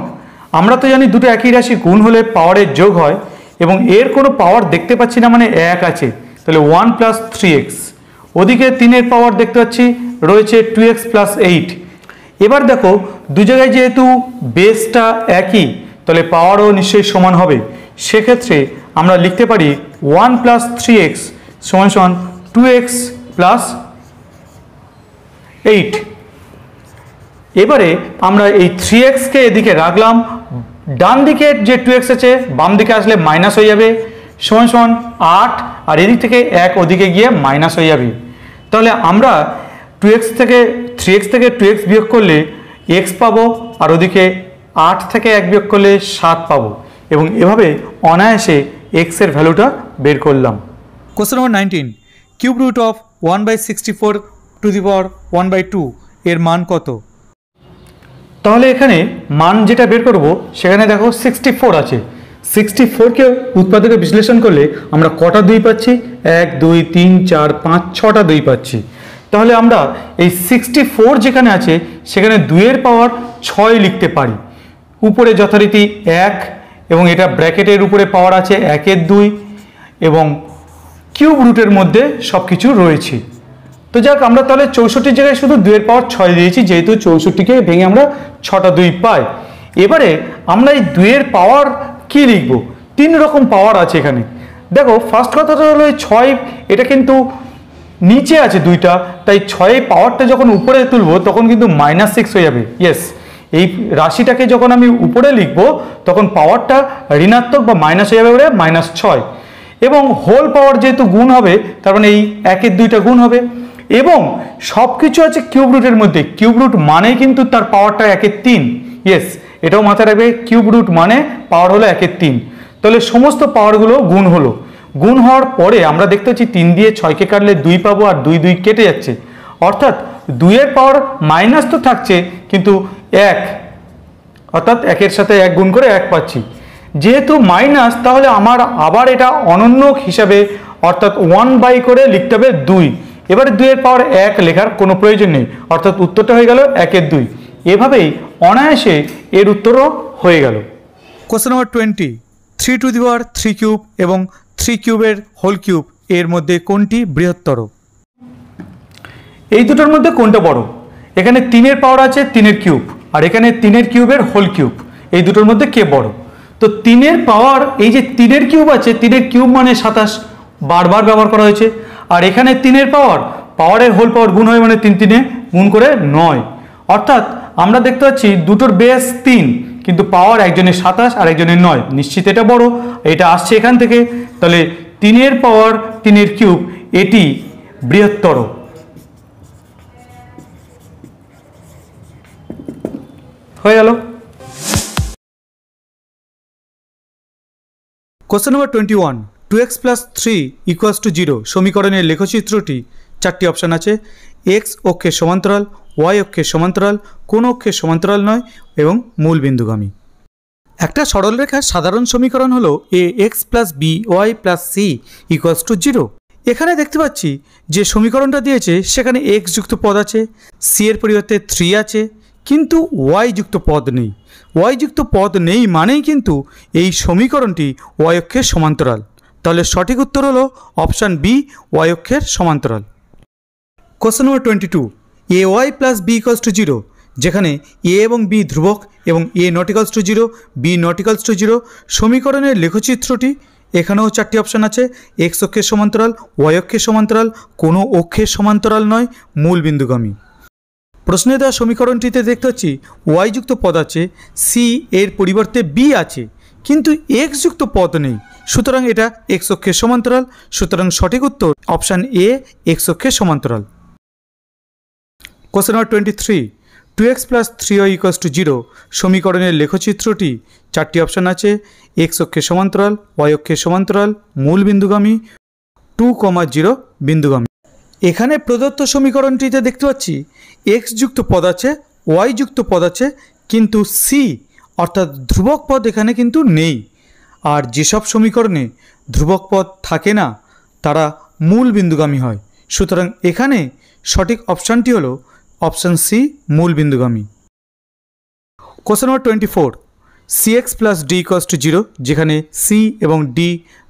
আমরা তো জানি দুটো একই রাশি গুণ হলে পাওয়ারের যোগ হয় এবং এর কোনো পাওয়ার দেখতে পাচ্ছি না, মানে 1 আছে। তাহলে 1 প্লাস 3x ওদিকে 3-এর পাওয়ার দেখতে পাচ্ছি রয়েছে 2x প্লাস 8। এবার দেখো দু জায়গায় যেহেতু বেসটা একই তাহলে পাওয়ারও নিশ্চয়ই সমান হবে, সেক্ষেত্রে আমরা লিখতে পারি 1 প্লাস 3x সমান সমান 2x প্লাস 8। এবারে আমরা এই 3xকে এদিকে রাখলাম, ডান দিকে যে 2x আছে বাম দিকে আসলে মাইনাস হয়ে যাবে, সমান সমান 8, আর এদিক থেকে 1 ওদিকে গিয়ে মাইনাস হয়ে যাবে। তাহলে আমরা 3x থেকে 2x বিয়োগ করলে x পাবো, আর ওদিকে 8 থেকে 1 বিয়োগ করলে 7 পাবো, এবং এভাবে অনায়াসে x এর ভ্যালুটা বের করলাম। Question number 19, cube root of 1/64 to the power 1/2 এর মান কত? তাহলে এখানে মান যেটা বের করব সেখানে দেখো 64 আছে। 64কে উৎপাদকে বিশ্লেষণ করলে আমরা কটা 2 পাচ্ছি? 1 2 3 4 5 6টা 2 পাচ্ছি। তাহলে আমরা এই 64 যেখানে আছে সেখানে 2-এর পাওয়ার 6 লিখতে পারি। উপরে যথারীতি 1 এবং এটা ব্র্যাকেটের উপরে পাওয়ার আছে 1-এর 2 এবং কিউব রুটের মধ্যে সব কিছু রয়েছে। তো যাক, আমরা তাহলে 64 জায়গায় শুধু 2-এর পাওয়ার 6 দিয়েছি, যেহেতু 64কে ভেঙে আমরা 6টা 2 পাই। এবারে আমরা এই 2-এর পাওয়ার কি লিখব? 3 রকম পাওয়ার আছে এখানে। দেখো ফার্স্ট কথাটা হলো এই 6, এটা কিন্তু নিচে আছে 2টা, তাই 6 পাওয়ারটা যখন উপরে তুলবো তখন কিন্তু -6 হয়ে যাবে। ইয়েস, এই রাশিটাকে যখন আমি উপরে লিখব তখন পাওয়ারটা ঋণাত্মক বা মাইনাস হয়ে যাবে বলে -6, এবং হোল পাওয়ার যেহেতু গুণ হবে তার মানে এই 1-এর 2টা গুণ হবে, এবং সব কিছু আছে কিউব রুটের মধ্যে। কিউব রুট মানেই কিন্তু তার পাওয়ারটা 1-এর 3। ইয়েস, এটাও মাথায় রাখবে, কিউব রুট মানে পাওয়ার হলো 1-এর 3। তাহলে সমস্ত পাওয়ারগুলো গুণ হলো। গুণ হওয়ার পরে আমরা দেখতে পাচ্ছি 3 দিয়ে 6কে কাটলে 2 পাবো, আর 2 2 কেটে যাচ্ছে, অর্থাৎ 2-এর পাওয়ার মাইনাস তো থাকছে কিন্তু 1, অর্থাৎ 1-এর সাথে 1 গুণ করে 1 পাচ্ছি। যেহেতু মাইনাস, তাহলে আমার আবার এটা অনন্যক হিসাবে অর্থাৎ 1 করে লিখতে হবে 2। এবারে 2-এর পাওয়ার 1 লেখার কোনো প্রয়োজন নেই, অর্থাৎ উত্তরটা হয়ে গেল 1-এর 2। এভাবেই অনায়াসে এর উত্তরও হয়ে গেল। Question number 20, 3 two the power 3 cube এবং 3 কিউবের হোল কিউব এর মধ্যে কোনটি বৃহত্তর? এই দুটোর মধ্যে কোনটা বড়? এখানে 3-এর পাওয়ার আছে 3-এর কিউব, আর এখানে 3-এর কিউবের হোল কিউব। এই দুটোর মধ্যে কে বড়? তো 3-এর পাওয়ার, এই যে 3-এর কিউব আছে, 3-এর কিউব মানে 27, বারবার ব্যবহার করা হয়েছে। আর এখানে 3-এর পাওয়ারের হোল পাওয়ার গুণ হয় মানে 3 3-এ গুণ করে 9, অর্থাৎ আমরা দেখতে পাচ্ছি দুটোর বেস 3 কিন্তু পাওয়ার একজনের 27 আর একজনের 9, নিশ্চিত এটা বড়। এটা আসছে এখান থেকে, তাহলে 3-এর পাওয়ার 3-এর কিউব এটি বৃহত্তর। হয়ে গেল। Question number 21, 2x plus 3 equals to 0 সমীকরণের লেখচিত্রটি 4টি অপশান আছে। x অক্ষের সমান্তরাল, y অক্ষের সমান্তরাল, কোন অক্ষের সমান্তরাল নয় এবং মূল বিন্দুগামী। একটা সরলরেখার সাধারণ সমীকরণ হলো ax plus by plus c equals to 0। এখানে দেখতে পাচ্ছি যে সমীকরণটা দিয়েছে সেখানে x যুক্ত পদ আছে, c এর পরিবর্তে 3 আছে, কিন্তু y যুক্ত পদ নেই। y যুক্ত পদ নেই মানেই কিন্তু এই সমীকরণটি y অক্ষের সমান্তরাল। তাহলে সঠিক উত্তর হলো অপশান বি, y অক্ষের সমান্তরাল। Question number 22, ay plus b equals to 0, যেখানে a এবং b ধ্রুবক এবং a not equals to 0, b not equals to 0 সমীকরণের লেখচিত্রটি। এখানেও 4টি অপশান আছে, x অক্ষের সমান্তরাল, y অক্ষের সমান্তরাল, কোনো অক্ষের সমান্তরাল নয়, মূল বিন্দুগামী। প্রশ্নে দেওয়া সমীকরণটিতে দেখতে পাচ্ছি y যুক্ত পদ আছে, c এর পরিবর্তে b আছে, কিন্তু x যুক্ত পদ নেই, সুতরাং এটা x অক্ষের সমান্তরাল। সুতরাং সঠিক উত্তর অপশান এ, x অক্ষের সমান্তরাল। Question number 23, 2x plus 3y equals to 0 সমীকরণের লেখচিত্রটি। 4টি অপশান আছে, x অক্ষের সমান্তরাল, y অক্ষের সমান্তরাল, মূল বিন্দুগামী, 2, 0 বিন্দুগামী। এখানে প্রদত্ত সমীকরণটিতে দেখতে পাচ্ছি x যুক্ত পদ আছে, y যুক্ত পদ আছে, কিন্তু c অর্থাৎ ধ্রুবক পদ এখানে কিন্তু নেই। আর যেসব সমীকরণে ধ্রুবক পদ থাকে না তারা মূল বিন্দুগামী হয়। সুতরাং এখানে সঠিক অপশানটি হলো অপশান সি, মূল বিন্দুগামী। Question number 24, cx plus d equals to 0, যেখানে c এবং d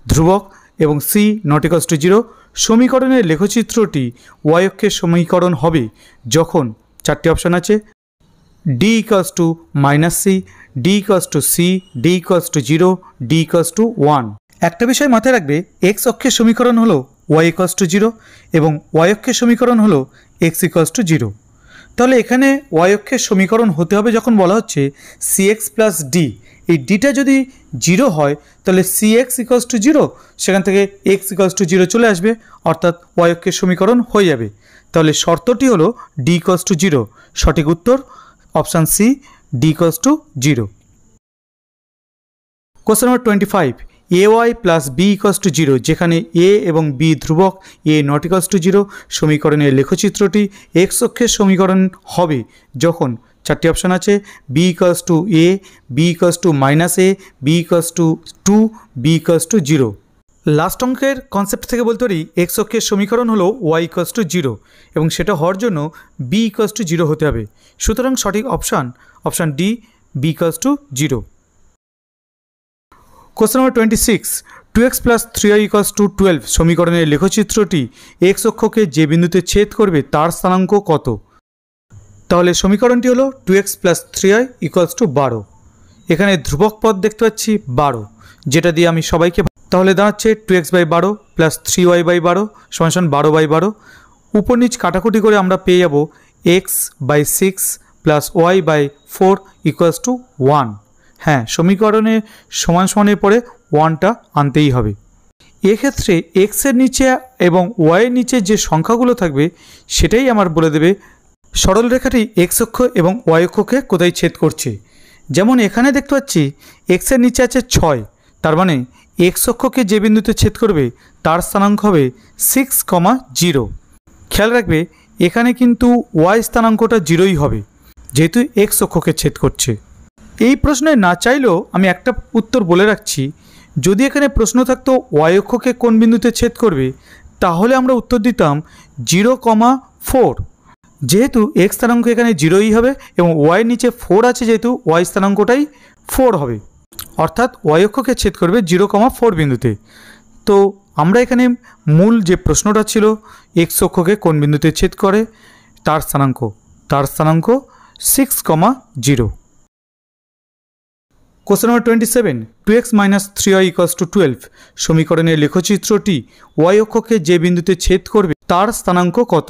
ধ্রুবক এবং c নট ইকুয়ালস টু 0 সমীকরণের লেখচিত্রটি ওয়াই অক্ষের সমীকরণ হবে যখন চারটি অপশান আছে D equals to minus C, D equals to C, D equals to 0, D equals to 1। একটা বিষয় মাথায় রাখবে, এক্স অক্ষের সমীকরণ হলো ওয়াই ইকুয়ালস টু 0 এবং ওয়াই অক্ষের সমীকরণ হলো এক্স ইকুয়ালস টু 0। তাহলে এখানে ওয়াই অক্ষের সমীকরণ হতে হবে যখন বলা হচ্ছে সি এক্স প্লাস ডি, এই ডিটা যদি 0 হয় তাহলে সি এক্স ইকুয়ালস টু 0, সেখান থেকে এক্স ইকুয়ালস টু 0 চলে আসবে, অর্থাৎ ওয়াই অক্ষের সমীকরণ হয়ে যাবে। তাহলে শর্তটি হলো ডি ইকুয়ালস টু 0। সঠিক উত্তর option C, D equals to 0। Question number 25, A Y plus B equals to 0, যেখানে এ এবং বি ধ্রুবক, এ নট ইকুয়ালস টু 0, সমীকরণের লেখচিত্রটি এক্স অক্ষের সমীকরণ হবে যখন চারটি অপশান আছে B equals to A, B equals to minus A, B equals to 2, B equals to 0। Last অঙ্কের কনসেপ্ট থেকে বলতে পারি এক্স অক্ষের সমীকরণ হলো ওয়াই ইকুয়ালস টু 0 এবং সেটা হওয়ার জন্য বি ইকুয়ালস টু 0 হতে হবে। সুতরাং সঠিক option D, B equals to 0। Question number 26, 2x plus 3y equals to 12, সমীকরণের লেখচিত্রটি এক্স অক্ষকে যে বিন্দুতে ছেদ করবে তার স্থানাঙ্ক কত? তাহলে সমীকরণটি হলো 2x plus 3y equals to 12। এখানে ধ্রুবক পদ দেখতে পাচ্ছি 12, যেটা দিয়ে আমি সবাইকে, তাহলে দাঁড়াচ্ছে 2x by 12 plus 3y by 12 সমান 12 বাই 12। উপর নিচ কাটাকুটি করে আমরা পেয়ে যাব x by 6 plus y by 4 equals to 1। হ্যাঁ, সমীকরণে সমান সমানের পরে 1টা আনতেই হবে। এক্ষেত্রে এক্সের নিচে এবং ওয়াইয়ের নিচে যে সংখ্যাগুলো থাকবে সেটাই আমার বলে দেবে সরলরেখাটি এক্স অক্ষ এবং ওয়াই অক্ষকে কোথায় ছেদ করছে। যেমন এখানে দেখতে পাচ্ছি এক্সের নিচে আছে 6, তার মানে এক্স অক্ষকে যে বিন্দুতে ছেদ করবে তার স্থানাঙ্ক হবে 6,0। খেয়াল রাখবে এখানে কিন্তু ওয়াই স্থানাঙ্কটা 0ই হবে যেহেতু এক্স অক্ষকে ছেদ করছে। এই প্রশ্নে না চাইলেও আমি একটা উত্তর বলে রাখছি, যদি এখানে প্রশ্ন থাকতো ওয়াই অক্ষকে কোন বিন্দুতে ছেদ করবে তাহলে আমরা উত্তর দিতাম 0,4, যেহেতু এক্স স্থানাঙ্ক এখানে 0ই হবে এবং ওয়াইয়ের নিচে 4 আছে যেহেতু ওয়াই স্থানাঙ্কটাই 4 হবে, অর্থাৎ ওয়াই অক্ষকে ছেদ করবে 0,4 বিন্দুতে। তো আমরা এখানে মূল যে প্রশ্নটা ছিল এক্স অক্ষকে কোন বিন্দুতে ছেদ করে তার স্থানাঙ্ক 6,0। Question number 27, 2x minus 3y equals to 12, সমীকরণের লেখচিত্রটি ওয়াই অক্ষকে যে বিন্দুতে ছেদ করবে তার স্থানাঙ্ক কত?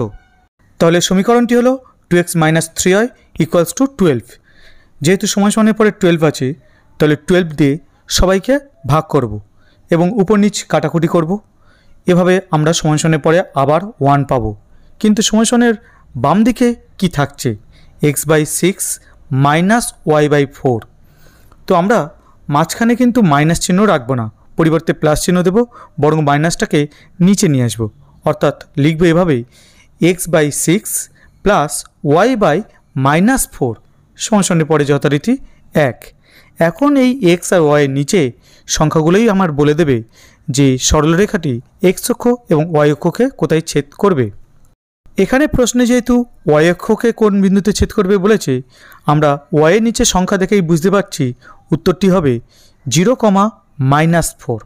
তাহলে সমীকরণটি হলো 2x minus 3y equals to 12। যেহেতু সমানের পরে 12 আছে তাহলে 12 দিয়ে সবাইকে ভাগ করব এবং উপর নিচ কাটাকুটি করব। এভাবে আমরা সমানের পরে আবার 1 পাবো, কিন্তু সমানের বাম দিকে কি থাকছে x by 6 minus Y by 4। তো আমরা মাঝখানে কিন্তু মাইনাস চিহ্ন রাখবো না, পরিবর্তে প্লাস চিহ্ন দেব, বরং মাইনাসটাকে নিচে নিয়ে আসবো, অর্থাৎ লিখবো এভাবেই x by 6 plus Y by minus 4 সমানের পরে যথারীতি 1। এখন এই x আর ওয়াইয়ের নিচে সংখ্যাগুলোই আমার বলে দেবে যে সরলরেখাটি এক্স অক্ষ এবং ওয়াই অক্ষকে কোথায় ছেদ করবে। এখানে প্রশ্নে যেহেতু ওয়াই অক্ষকে কোন বিন্দুতে ছেদ করবে বলেছে, আমরা ওয়াইয়ের নিচে সংখ্যা দেখেই বুঝতে পারছি উত্তরটি হবে 0,-4।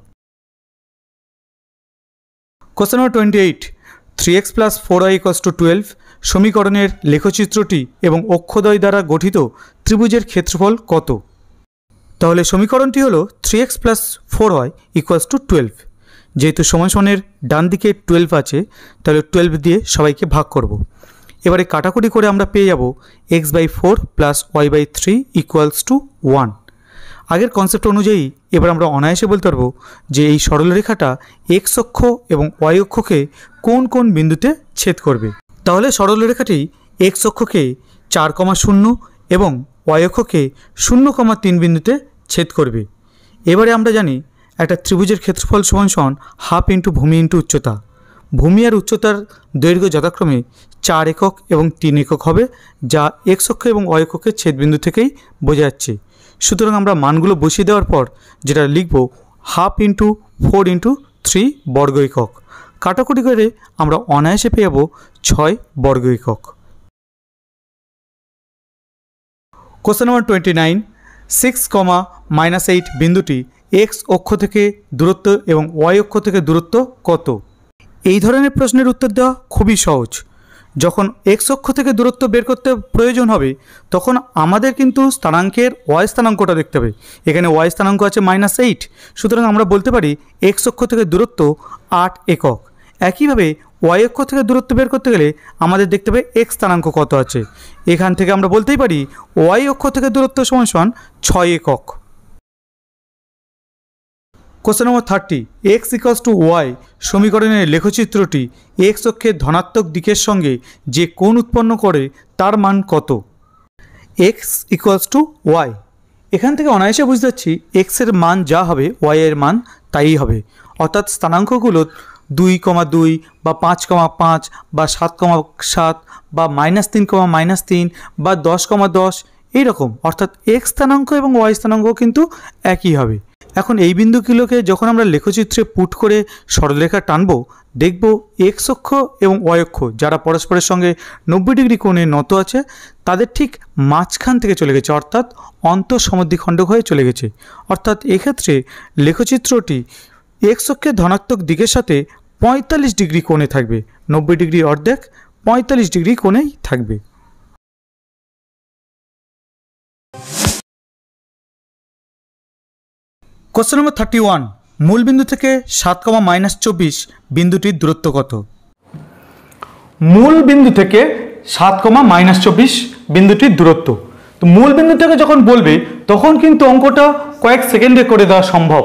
Question number 28, 3x plus 4y equals to 12, সমীকরণের লেখচিত্রটি এবং অক্ষদ্বয় দ্বারা গঠিত ত্রিভুজের ক্ষেত্রফল কত? তাহলে সমীকরণটি হলো 3x plus 4y equals to 12। যেহেতু সমানের ডান দিকে 12 আছে তাহলে 12 দিয়ে সবাইকে ভাগ করব। এবারে কাটাকুটি করে আমরা পেয়ে যাব x by 4 plus Y by 3 equals to 1। আগের কনসেপ্ট অনুযায়ী এবার আমরা অনায়াসে বলতে পারবো যে এই সরলরেখাটা এক্স অক্ষ এবং ওয়াই অক্ষকে কোন কোন বিন্দুতে ছেদ করবে। তাহলে সরলরেখাটি এক্স অক্ষকে 4,0 এবং ওয়াই অক্ষকে 0,3 বিন্দুতে ছেদ করবে। এবারে আমরা জানি একটা ত্রিভুজের ক্ষেত্রফল সমান হাফ ইন্টু ভূমি ইন্টু উচ্চতা। ভূমি আর উচ্চতার দৈর্ঘ্য যথাক্রমে 4 একক এবং 3 একক হবে, যা এক্স অক্ষ এবং ওয়াই অক্ষকে ছেদবিন্দু থেকেই বোঝা যাচ্ছে। সুতরাং আমরা মানগুলো বসিয়ে দেওয়ার পর যেটা লিখব হাফ ইন্টু 4 ইন্টু 3 বর্গ একক। কাটাকুটি করে আমরা অনায়াসে পেয়ে যাব 6 বর্গ একক। কোশ্চেন নম্বর 29, 6,-8 বিন্দুটি এক্স অক্ষ থেকে দূরত্ব এবং ওয়াই অক্ষ থেকে দূরত্ব কত? এই ধরনের প্রশ্নের উত্তর দেওয়া খুবই সহজ। যখন এক্স অক্ষ থেকে দূরত্ব বের করতে প্রয়োজন হবে তখন আমাদের কিন্তু স্থানাঙ্কের ওয়াই স্থানাঙ্কটা দেখতে হবে। এখানে ওয়াই স্থানাঙ্ক আছে -8, সুতরাং আমরা বলতে পারি এক্স অক্ষ থেকে দূরত্ব 8 একক। একইভাবে ওয়াই অক্ষ থেকে দূরত্ব বের করতে গেলে আমাদের দেখতে হবে এক্স স্থানাঙ্ক কত আছে। এখান থেকে আমরা বলতেই পারি ওয়াই অক্ষ থেকে দূরত্ব সমান 6 একক। Question number 30, X equals to Y সমীকরণের লেখচিত্রটি এক্স অক্ষের ধনাত্মক দিকের সঙ্গে যে কোণ উৎপন্ন করে তার মান কত? এক্স ইকুয়ালস টু ওয়াই, এখান থেকে অনায়াসে বুঝতে পারছি এক্সের মান যা হবে ওয়াই এর মান তাই হবে। অর্থাৎ স্থানাঙ্কগুলো 2,2 বা 5,5 বা 7,7 বা -3,-3 বা 10,10 এইরকম। অর্থাৎ এক্স স্থানাঙ্ক এবং ওয়াই স্থানাঙ্ক কিন্তু একই হবে। এখন এই বিন্দুগুলোকে যখন আমরা লেখচিত্রে পুট করে সরলরেখা টানব দেখব এক্স অক্ষ এবং ওয়াই অক্ষ যারা পরস্পরের সঙ্গে 90 ডিগ্রি কোণে নত আছে তাদের ঠিক মাঝখান থেকে চলে গেছে, অর্থাৎ অন্তঃসমদ্বিখণ্ডক হয়ে চলে গেছে। অর্থাৎ এক্ষেত্রে লেখচিত্রটি এক্স অক্ষের ধনাত্মক দিকের সাথে 45 ডিগ্রি কোণে থাকবে। 90 ডিগ্রি অর্ধেক 45 ডিগ্রি কোণেই থাকবে। কোশ্চেন নম্বর 31, মূলবিন্দু থেকে 7,-24 বিন্দুটির দূরত্ব কত? মূল বিন্দু থেকে 7,-24 বিন্দুটির দূরত্ব। তো মূল বিন্দু থেকে যখন বলবে তখন কিন্তু অঙ্কটা কয়েক সেকেন্ডে করে দেওয়া সম্ভব।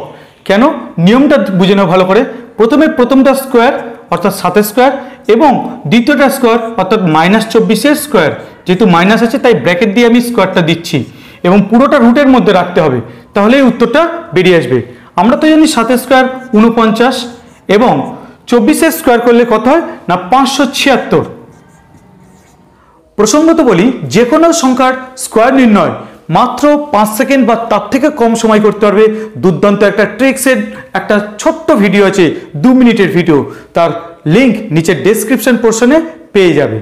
কেন? নিয়মটা বুঝে নাও ভালো করে। প্রথমটা স্কোয়ার অর্থাৎ 7 স্কোয়ার এবং দ্বিতীয়টা স্কোয়ার অর্থাৎ -24 স্কোয়ার। যেহেতু মাইনাস আছে তাই ব্র্যাকেট দিয়ে আমি স্কোয়ারটা দিচ্ছি এবং পুরোটা রুটের মধ্যে রাখতে হবে, তাহলে এই উত্তরটা বেরিয়ে আসবে। আমরা তো জানি 7 স্কোয়ার 49 এবং 24 স্কোয়ার করলে কত হয় না 576। প্রসঙ্গত বলি যে কোনো সংখ্যার স্কোয়ার নির্ণয় মাত্র 5 সেকেন্ড বা তার থেকে কম সময় করতে পারবে। দুর্দান্ত একটা ট্রিক্সের একটা ছোট্ট ভিডিও আছে, 2 মিনিটের ভিডিও, তার লিঙ্ক নিচে ডেসক্রিপশন পোর্শনে পেয়ে যাবে।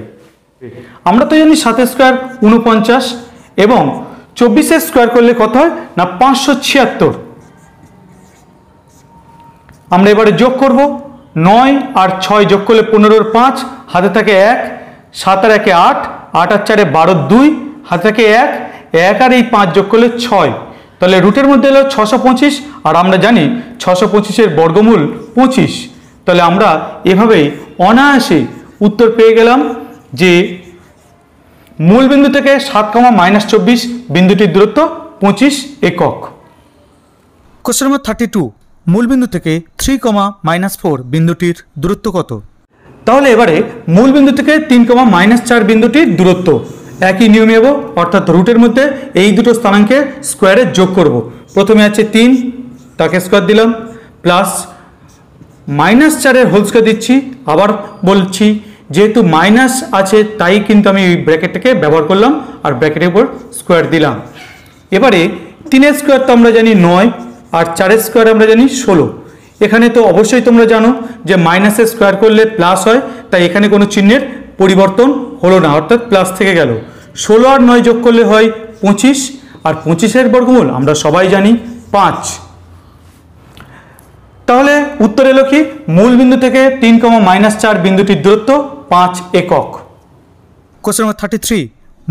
আমরা তো জানি 7 স্কোয়ার 49 এবং 24 স্কোয়ার করলে কত হয় না 576। আমরা এবারে যোগ করব। 9 আর 6 যোগ করলে 15 5, হাতে থাকে 1, 7 আর 1 8, 8 আর 4 12 2, হাতে থাকে 1, 1 আর এই 5 যোগ করলে 6, তাহলে রুটের মধ্যে এলো 625 আর আমরা জানি 625 এর বর্গমূল 25। তাহলে আমরা এভাবেই অনায়াসে উত্তর পেয়ে গেলাম যে মূল বিন্দু থেকে 7,-24 বিন্দুটির দূরত্ব 25 একক। কোশ্চেন নম্বর 32, মূলবিন্দু থেকে 3,-4 বিন্দুটির দূরত্ব কত? তাহলে এবারে মূলবিন্দু থেকে 3,-4 বিন্দুটির দূরত্ব একই নিয়মে নেব, অর্থাৎ রুটের মধ্যে এই দুটো স্থানাঙ্কে স্কোয়ারে যোগ করব। প্রথমে আছে 3, তাকে স্কোয়ার দিলাম, প্লাস -4 এর হোল স্কোয়ার দিচ্ছি। আবার বলছি যেহেতু মাইনাস আছে তাই কিন্তু আমি এই ব্র্যাকেটটাকে ব্যবহার করলাম আর ব্র্যাকেটের উপর স্কোয়ার দিলাম। এবারে 3 এর স্কোয়ার তো আমরা জানি 9 আর 4 এর স্কোয়ার আমরা জানি 16। এখানে তো অবশ্যই তোমরা জানো যে মাইনাসের স্কোয়ার করলে প্লাস হয়, তাই এখানে কোনো চিহ্নের পরিবর্তন হলো না, অর্থাৎ প্লাস থেকে গেল। 16 আর 9 যোগ করলে হয় 25 আর 25 বর্গমূল আমরা সবাই জানি 5। তাহলে উত্তর এলো কি মূল বিন্দু থেকে 3,-4 বিন্দুটির দূরত্ব 5 একক। কোশ্চেন নম্বর 33,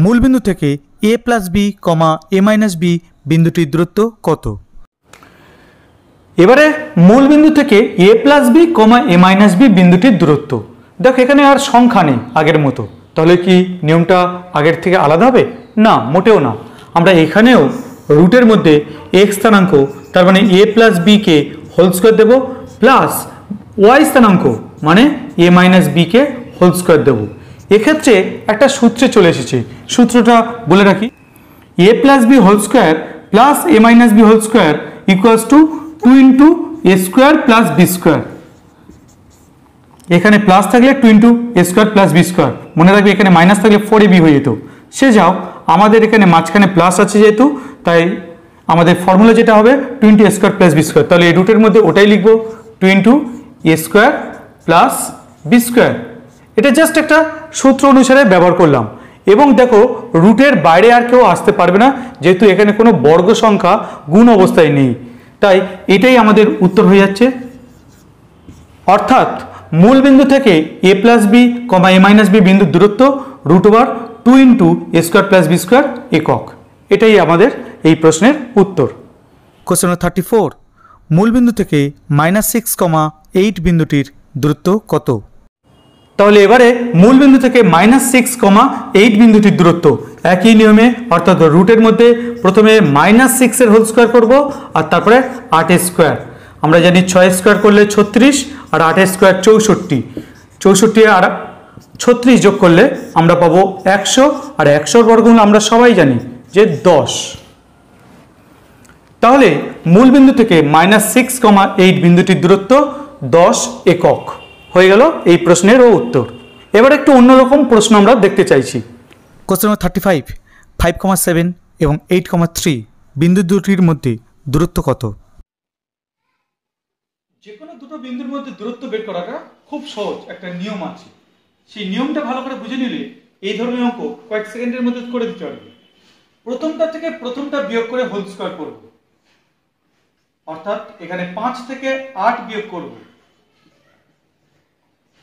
মূল বিন্দু থেকে a + b, a - b বিন্দুটির দূরত্ব কত? এবারে মূল বিন্দু থেকে a + b, a - b বিন্দুটির দূরত্ব। দেখো এখানে আর সংখ্যা নেই আগের মতো, তাহলে কি নিয়মটা আগের থেকে আলাদা হবে? না, মোটেও না। আমরা এখানেও রুটের মধ্যে x স্থানাঙ্ক তার মানে a + b কে হোল স্কোয়ার দেবো, প্লাস ওয়াই স্থানাঙ্ক মানে a - b কে হোল স্কোয়ার দেবো। এক্ষেত্রে একটা সূত্রে চলে এসেছে, সূত্রটা বলে রাখি। a + b whole square plus a - b whole square equals to 2 × a square plus b square. এখানে প্লাস থাকলে 2 × a square plus b square, মনে রাখবে এখানে মাইনাস থাকলে 4ab হয়ে যেত। সে যাও, আমাদের এখানে মাঝখানে প্লাস আছে যেহেতু, তাই আমাদের ফর্মুলা যেটা হবে 2 × a square plus b square. তাহলে এই রুটের মধ্যে ওটাই লিখবো 2 × a square plus b square. এটা জাস্ট একটা সূত্র অনুসারে ব্যবহার করলাম। এবং দেখো রুটের বাইরে আর কেউ আসতে পারবে না, যেহেতু এখানে কোনো বর্গ সংখ্যা গুণ অবস্থায় নেই, তাই এটাই আমাদের উত্তর হয়ে যাচ্ছে। অর্থাৎ মূল বিন্দু থেকে a plus B comma a minus B বিন্দুর দূরত্ব √2 into a square plus B square একক। এটাই আমাদের এই প্রশ্নের উত্তর। কোশ্চেন নম্বর 34, মূলবিন্দু থেকে -6,8 বিন্দুটির দূরত্ব কত? তাহলে এবারে মূলবিন্দু থেকে -6,8 বিন্দুটির দূরত্ব একই নিয়মে, অর্থাৎ রুটের মধ্যে প্রথমে -6 এর হোল স্কোয়ার করবো আর তারপরে 8 এর স্কোয়ার। আমরা জানি 6 স্কোয়ার করলে 36 আর 8 স্কোয়ার 64, 64 আর 36 যোগ করলে আমরা পাবো 100, আর 100 বর্গমূল আমরা সবাই জানি যে 10। তাহলে মূলবিন্দু থেকে -6,8 বিন্দুটির দূরত্ব 10 একক হয়ে গেল এই প্রশ্নেরও উত্তর। এবার একটু অন্যরকম প্রশ্ন আমরা দেখতে চাইছি। কোশ্চেন নম্বর 35, 5,7 এবং 8,3 বিন্দু দুটির মধ্যে দূরত্ব কত? যে কোনো দুটো বিন্দুর মধ্যে দূরত্ব বের করাটা খুব সহজ, একটা নিয়ম আছে। সেই নিয়মটা ভালো করে বুঝে নিলে এই ধরনের অঙ্ক কয়েক সেকেন্ডের মধ্যে করে দিতে পারবে। প্রথমটা থেকে প্রথমটা বিয়োগ করে হোল স্কোয়ার করব, অর্থাৎ এখানে 5 থেকে 8 বিয়োগ করব।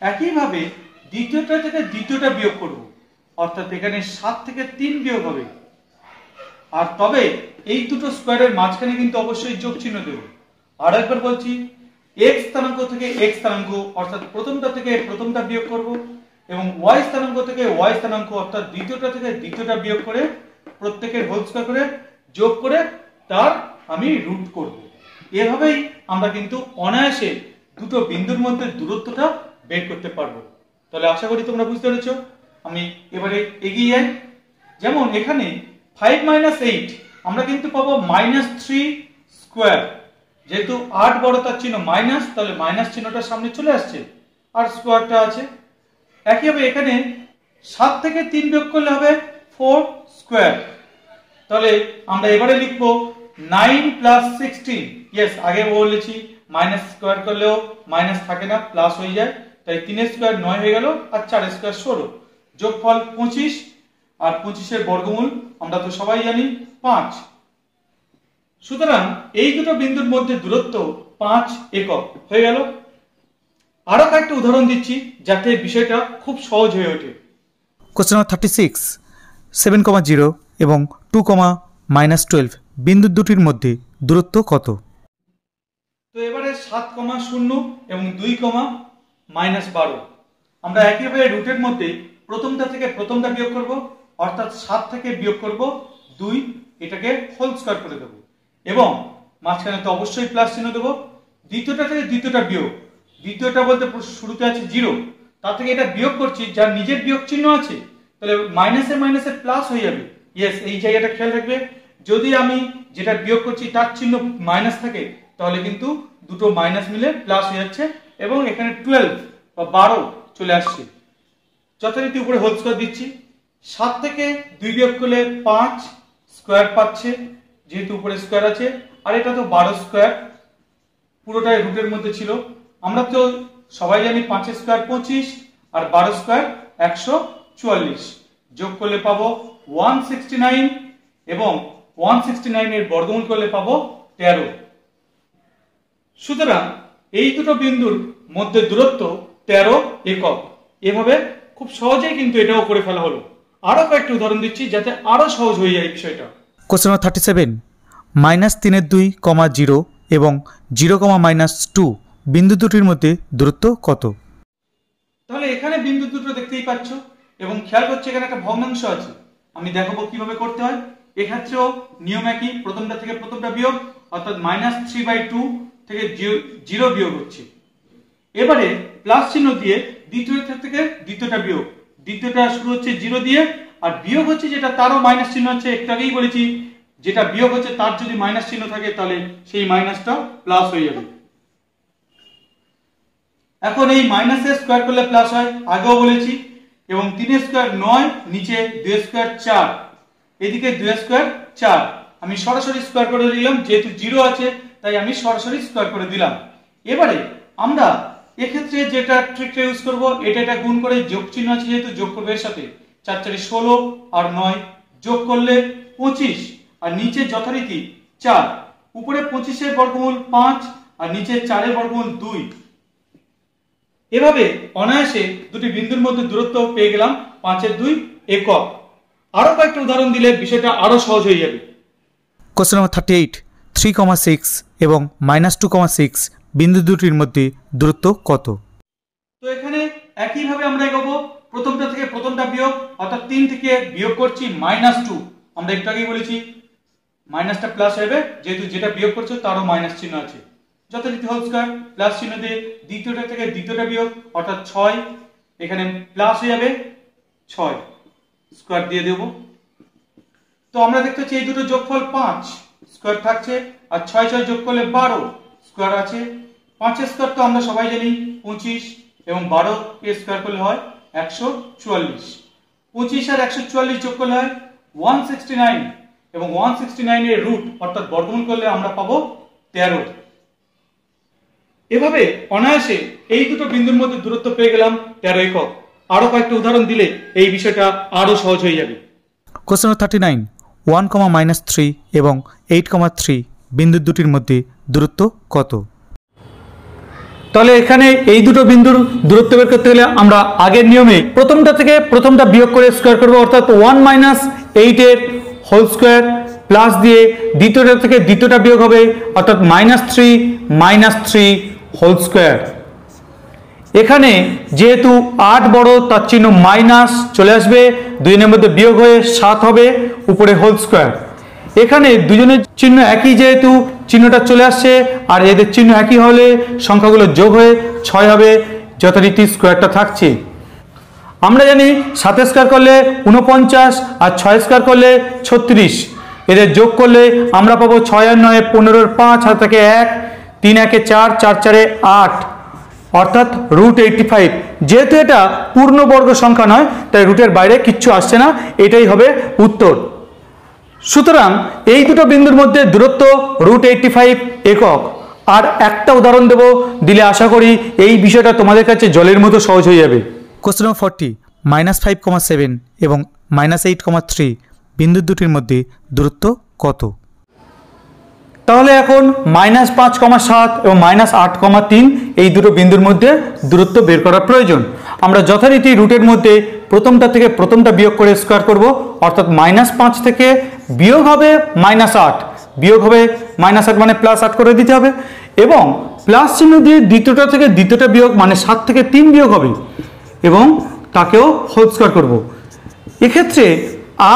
একইভাবে দ্বিতীয়টা থেকে দ্বিতীয়টা বিয়োগ করব, অর্থাৎ এখানে 7 থেকে 3 বিয়োগ হবে। আর তবে এই দুটো স্কোয়ারের মাঝখানে কিন্তু অবশ্যই যোগ চিহ্ন দেব। আর একবার বলছি, x স্থানাঙ্ক থেকে x স্থানাঙ্ক অর্থাৎ প্রথমটা থেকে প্রথমটা বিয়োগ করব, এবং y স্থানাঙ্ক থেকে y স্থানাঙ্ক অর্থাৎ দ্বিতীয়টা থেকে দ্বিতীয়টা বিয়োগ করে প্রত্যেকের হোল স্কয়ার করে যোগ করে তার আমি রুট করব। এভাবেই আমরা কিন্তু অনায়াসে দুটো বিন্দুর মধ্যে দূরত্বটা বের করতে পারবো। তাহলে আশা করি তোমরা বুঝতে পেরেছো। আমি এবারে এগিয়ে যাই। যেমন এখানে 5 - 8 আমরা কিন্তু পাবো -3 স্কয়ার। যেহেতু 8 বড় তার চিহ্ন মাইনাস, তাহলে মাইনাস চিহ্নটা সামনে চলে আসছে আর স্কয়ারটা আছে। একইভাবে এখানে 7 থেকে 3 বিয়োগ করলে হবে 4 স্কয়ার। তাহলে আমরা এবারে লিখব 9 + 16। यस, আগে বলেছি মাইনাস স্কয়ার করলেও মাইনাস থাকে না, প্লাস হয়ে যায়। তাই 3 এর স্কয়ার 9 হয়ে গেল আর 4 এর স্কয়ার 16, যোগফল 25, আর 25 এর বর্গমূল আমরা তো সবাই জানি 5। সুতরাং এই দুটো বিন্দুর মধ্যে দূরত্ব 5 একক হয়ে গেল। আরো কয়েকটা উদাহরণ দিচ্ছি যাতে বিষয়টা খুব সহজ হয়ে ওঠে। কোশ্চেন নম্বর 36, 7,0 এবং 2,-12 বিন্দু দুটির মধ্যে দূরত্ব কত? তো এবারে 7,0 এবং 2,-12 আমরা একইভাবে রুটের মধ্যে প্রথমটা থেকে প্রথমটা বিয়োগ করব, অর্থাৎ 7 থেকে বিয়োগ করব 2, এটাকে হোল স্কয়ার করে দেব, এবং মাঝখানে তো অবশ্যই প্লাস চিহ্ন দেব। দ্বিতীয়টা থেকে দ্বিতীয়টা বিয়োগ, দ্বিতীয়টা বলতে শুরুতে আছে 0, তার থেকে এটা বিয়োগ করছি যার নিজের বিয়োগ চিহ্ন আছে, তাহলে মাইনাসে মাইনাসে প্লাস হয়ে যাবে। ইয়েস, এই জায়গাটা খেয়াল রাখবে। যদি আমি যেটা বিয়োগ করছি তার চিহ্ন মাইনাস থাকে তাহলে কিন্তু দুটো মাইনাস মিলে প্লাস হয়ে যাচ্ছে, এবং এখানে 12 বা 12 চলে আসছে। যথারীতি উপরে হোল স্কয়ার দিচ্ছি। 7 থেকে 2 বিয়োগ করলে 5 স্কয়ার পাচ্ছে, যেহেতু উপরে স্কয়ার আছে, আর এটা তো 12 স্কয়ার, পুরোটাই রুটের মধ্যে ছিল। আমরা তো সবাই জানি 5 স্কয়ার 25 আর 12 স্কয়ার 144, যোগ করলে পাবো 169, এবং 169 এর বর্গমূল করলে পাবো 13। সুতরাং এই দুটো বিন্দুর মধ্যে দূরত্ব 13 একক। এভাবে খুব সহজেই কিন্তু এটাও করে ফেলা হলো। আরো কয়েকটা উদাহরণ দিচ্ছি যাতে আরো সহজ হয়ে যায় বিষয়টা। কোশ্চেন নম্বর 37, -3,2,0 এবং 0,-2 বিন্দু দুটির মধ্যে দূরত্ব কত? তাহলে এখানে বিন্দু দুটো দেখতেই পাচ্ছ, এবং খেয়াল করছে এখানে একটা ভগ্নাংশ আছে। আমি দেখাবো কিভাবে করতে হয়। এক্ষেত্রেও নিয়ম একই, প্রথমটা থেকে প্রথমটা বিয়োগ, অর্থাৎ -3/2 থেকে 0 বিয়োগ হচ্ছে। এবারে প্লাস চিহ্ন দিয়ে দ্বিতীয়টা থেকে দ্বিতীয়টা বিয়োগ, দ্বিতীয়টা শুরু হচ্ছে 0 দিয়ে, আর বিয়োগ হচ্ছে যেটা তারও মাইনাস চিহ্ন হচ্ছে। একটু আগেই বলেছি যেটা বিয়োগ হচ্ছে তার যদি মাইনাস চিহ্ন থাকে তাহলে সেই মাইনাসটা প্লাস হয়ে যাবে। এখন এই মাইনাসের স্কয়ার করলে প্লাস হয়, আগেও বলেছি, এবং 3 স্কয়ার 9, নিচে 2 স্কয়ার 4, এদিকে 2 স্কয়ার 4। আমি সরাসরি স্কয়ার করে দিলাম, যেহেতু 0 আছে তাই আমি সরাসরি স্কয়ার করে দিলাম। এবারে আমরা এক্ষেত্রে যেটা ট্রিকটা ইউজ করব, এটা গুণ করে যোগ চিহ্ন আছে যেহেতু যোগ করবে এর সাথে, 4 4 16 আর 9 যোগ করলে 25, আর নিচে যথারীতি 4, উপরে 25 এর বর্গমূল 5 আর নিচে 4 এর বর্গমূল 2। এভাবে অনায়াসে দুটি বিন্দুর মধ্যে দূরত্ব পেয়ে গেলাম 5/2 একক। আরো কয়েকটা উদাহরণ দিলে বিষয়টা আরো সহজ হয়ে যাবে। কোশ্চেন নম্বর 38, 3,6 এবং -2,6 বিন্দু দুটির মধ্যে দূরত্ব কত? তো এখানে একইভাবে আমরা এগোবো, প্রথমটা থেকে প্রথমটা বিয়োগ, অর্থাৎ 3 থেকে বিয়োগ করছি -2। আমরা একটু আগেই বলেছি মাইনাসটা প্লাস হবে, যেহেতু যেটা বিয়োগ করছো তারও মাইনাস চিহ্ন আছে। যথারীতি হোল স্কয়ার প্লাস চিহ্ন দিয়ে দ্বিতীয়টা থেকে দ্বিতীয়টা বিয়োগ, অর্থাৎ 6, এখানে প্লাস হয়ে যাবে 6 স্কয়ার দিয়ে দেব। তো আমরা দেখতে পাচ্ছি এই দুটো যোগফল 5 স্কয়ার থাকছে, আর 6 6 যোগ করলে 12 স্কয়ার আছে। 5 এর স্কয়ার তো আমরা সবাই জানি 25, এবং 12 এর স্কয়ার করলে হয় 144। 25 আর 144 যোগ করলে হয় 169, এবং 169 এর রুট অর্থাৎ বর্গমূল করলে আমরা পাবো 13। এভাবে অনায়াসে এই দুটো বিন্দুর মধ্যে দূরত্ব পেয়ে গেলাম 13 একক। আরো কয়েকটা উদাহরণ দিলে এই বিষয়টা আরো সহজ হয়ে যাবে। কোশ্চেন নম্বর 39, 1,-3 এবং 8,3 বিন্দু দুটির মধ্যে দূরত্ব কত? তাহলে এখানে এই দুটো বিন্দুর দূরত্ব বের করতে গেলে আমরা আগের নিয়মে প্রথমটা থেকে প্রথমটা বিয়োগ করে স্কয়ার করব, অর্থাৎ 1 - 8 এর হোল স্কয়ার প্লাস দিয়ে দ্বিতীয়টা থেকে দ্বিতীয়টা বিয়োগ হবে, অর্থাৎ -3 হোল স্কয়ার। এখানে যেহেতু 8 বড় তার চিহ্ন মাইনাস চলে আসবে, দুজনের মধ্যে বিয়োগ হয়ে 7 হবে, উপরে হোল স্কয়ার। এখানে দুজনের চিহ্ন একই, যেহেতু চিহ্নটা চলে আসছে, আর এদের চিহ্ন একই হলে সংখ্যাগুলো যোগ হয়ে 6 হবে, যথারীতি স্কয়ারটা থাকছে। আমরা জানি 7 স্কয়ার করলে 49, আর 6 স্কয়ার করলে 36। এদের যোগ করলে আমরা পাবো 6 আর 9 15, 5 হাত থেকে 1, 3 1 4, 4 4 8, অর্থাৎ √85। যেহেতু এটা পূর্ণবর্গ সংখ্যা নয়, তাই রুটের বাইরে কিচ্ছু আসছে না, এটাই হবে উত্তর। সুতরাং এই দুটো বিন্দুর মধ্যে দূরত্ব √85 একক। আর একটা উদাহরণ দেব, দিলে আশা করি এই বিষয়টা তোমাদের কাছে জলের মতো সহজ হয়ে যাবে। কোশ্চেন নম্বর 40, -5,7 এবং -8,3 বিন্দু দুটির মধ্যে দূরত্ব কত? তাহলে এখন -5,7 এবং -8,3 এই দুটো বিন্দুর মধ্যে দূরত্ব বের করার প্রয়োজন। আমরা যথারীতি রুটের মধ্যে প্রথমটা থেকে প্রথমটা বিয়োগ করে স্কয়ার করব, অর্থাৎ -5 থেকে বিয়োগ হবে -8, বিয়োগ হবে -8 মানে +8 করে দিতে হবে, এবং প্লাস চিহ্ন দিয়ে দ্বিতীয়টা থেকে দ্বিতীয়টা বিয়োগ মানে 7 থেকে 3 বিয়োগ হবে, এবং তাকেও হোল স্কয়ার করব। এক্ষেত্রে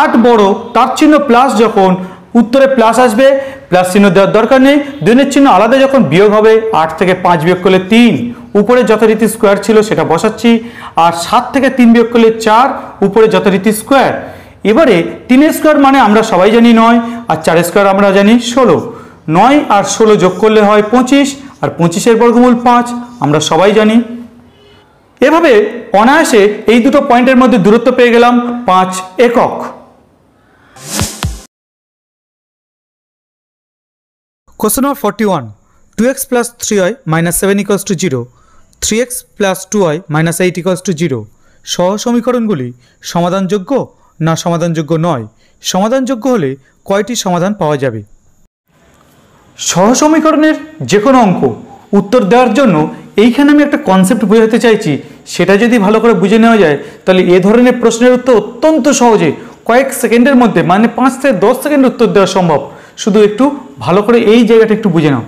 8 বড় তার চিহ্ন প্লাস, যখন উত্তরে প্লাস আসবে প্লাস চিহ্ন দেওয়ার দরকার নেই, দুইয়ের চিহ্ন আলাদা যখন বিয়োগ হবে 8 থেকে 5 বিয়োগ করলে 3, উপরে যথারীতি স্কয়ার ছিল সেটা বসাচ্ছি, আর 7 থেকে 3 বিয়োগ করলে 4, উপরে যথারীতি স্কয়ার। এবারে 3 স্কয়ার মানে আমরা সবাই জানি 9, আর 4 স্কয়ার আমরা জানি 16। 9 আর 16 যোগ করলে হয় 25, আর 25 এর বর্গমূল 5 আমরা সবাই জানি। এভাবে অনায়াসে এই দুটো পয়েন্টের মধ্যে দূরত্ব পেয়ে গেলাম 5 একক। কোশ্চেন নম্বর 41, 2x + 3y - 7 = 0, 3x + 2y - 8 = 0 সহ সমীকরণগুলি সমাধানযোগ্য না সমাধানযোগ্য নয়? সমাধানযোগ্য হলে কয়টি সমাধান পাওয়া যাবে? সহ সমীকরণের যে কোনো অঙ্ক উত্তর দেওয়ার জন্য এইখানে আমি একটা কনসেপ্ট বোঝাতে চাইছি, সেটা যদি ভালো করে বুঝে নেওয়া যায় তাহলে এ ধরনের প্রশ্নের উত্তর অত্যন্ত সহজে কয়েক সেকেন্ডের মধ্যে, মানে 5 থেকে 10 সেকেন্ড উত্তর দেওয়া সম্ভব। শুধু একটু ভালো করে এই জায়গাটা একটু বুঝে নাও।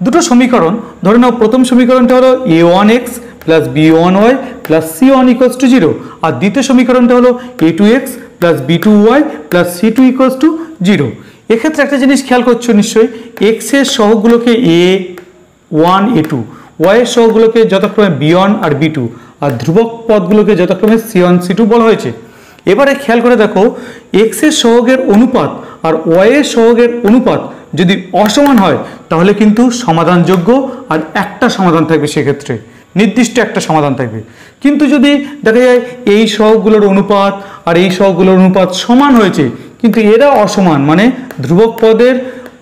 দুটো সমীকরণ ধরে নাও, প্রথম সমীকরণটা হলো a1x + b1y + c1 = 0, আর দ্বিতীয় সমীকরণটা হলো a2x + b2y + c2 = 0। এক্ষেত্রে একটা জিনিস খেয়াল করছো নিশ্চয়ই, x এর সহগগুলোকে a1 a2, y এর সহগগুলোকে যথাক্রমে b1 আর b2, আর ধ্রুবক পদগুলোকে যথাক্রমে c1 c2 বলা হয়েছে। এবারে খেয়াল করে দেখো, x এর সহগের অনুপাত আর y এর সহগের অনুপাত যদি অসমান হয় তাহলে কিন্তু সমাধানযোগ্য, আর একটা সমাধান থাকবে, সেক্ষেত্রে নির্দিষ্ট একটা সমাধান থাকবে। কিন্তু যদি দেখা যায় এই সহগগুলোর অনুপাত আর এই সহগগুলোর অনুপাত সমান হয়েছে, কিন্তু এরা অসমান, মানে ধ্রুবক পদের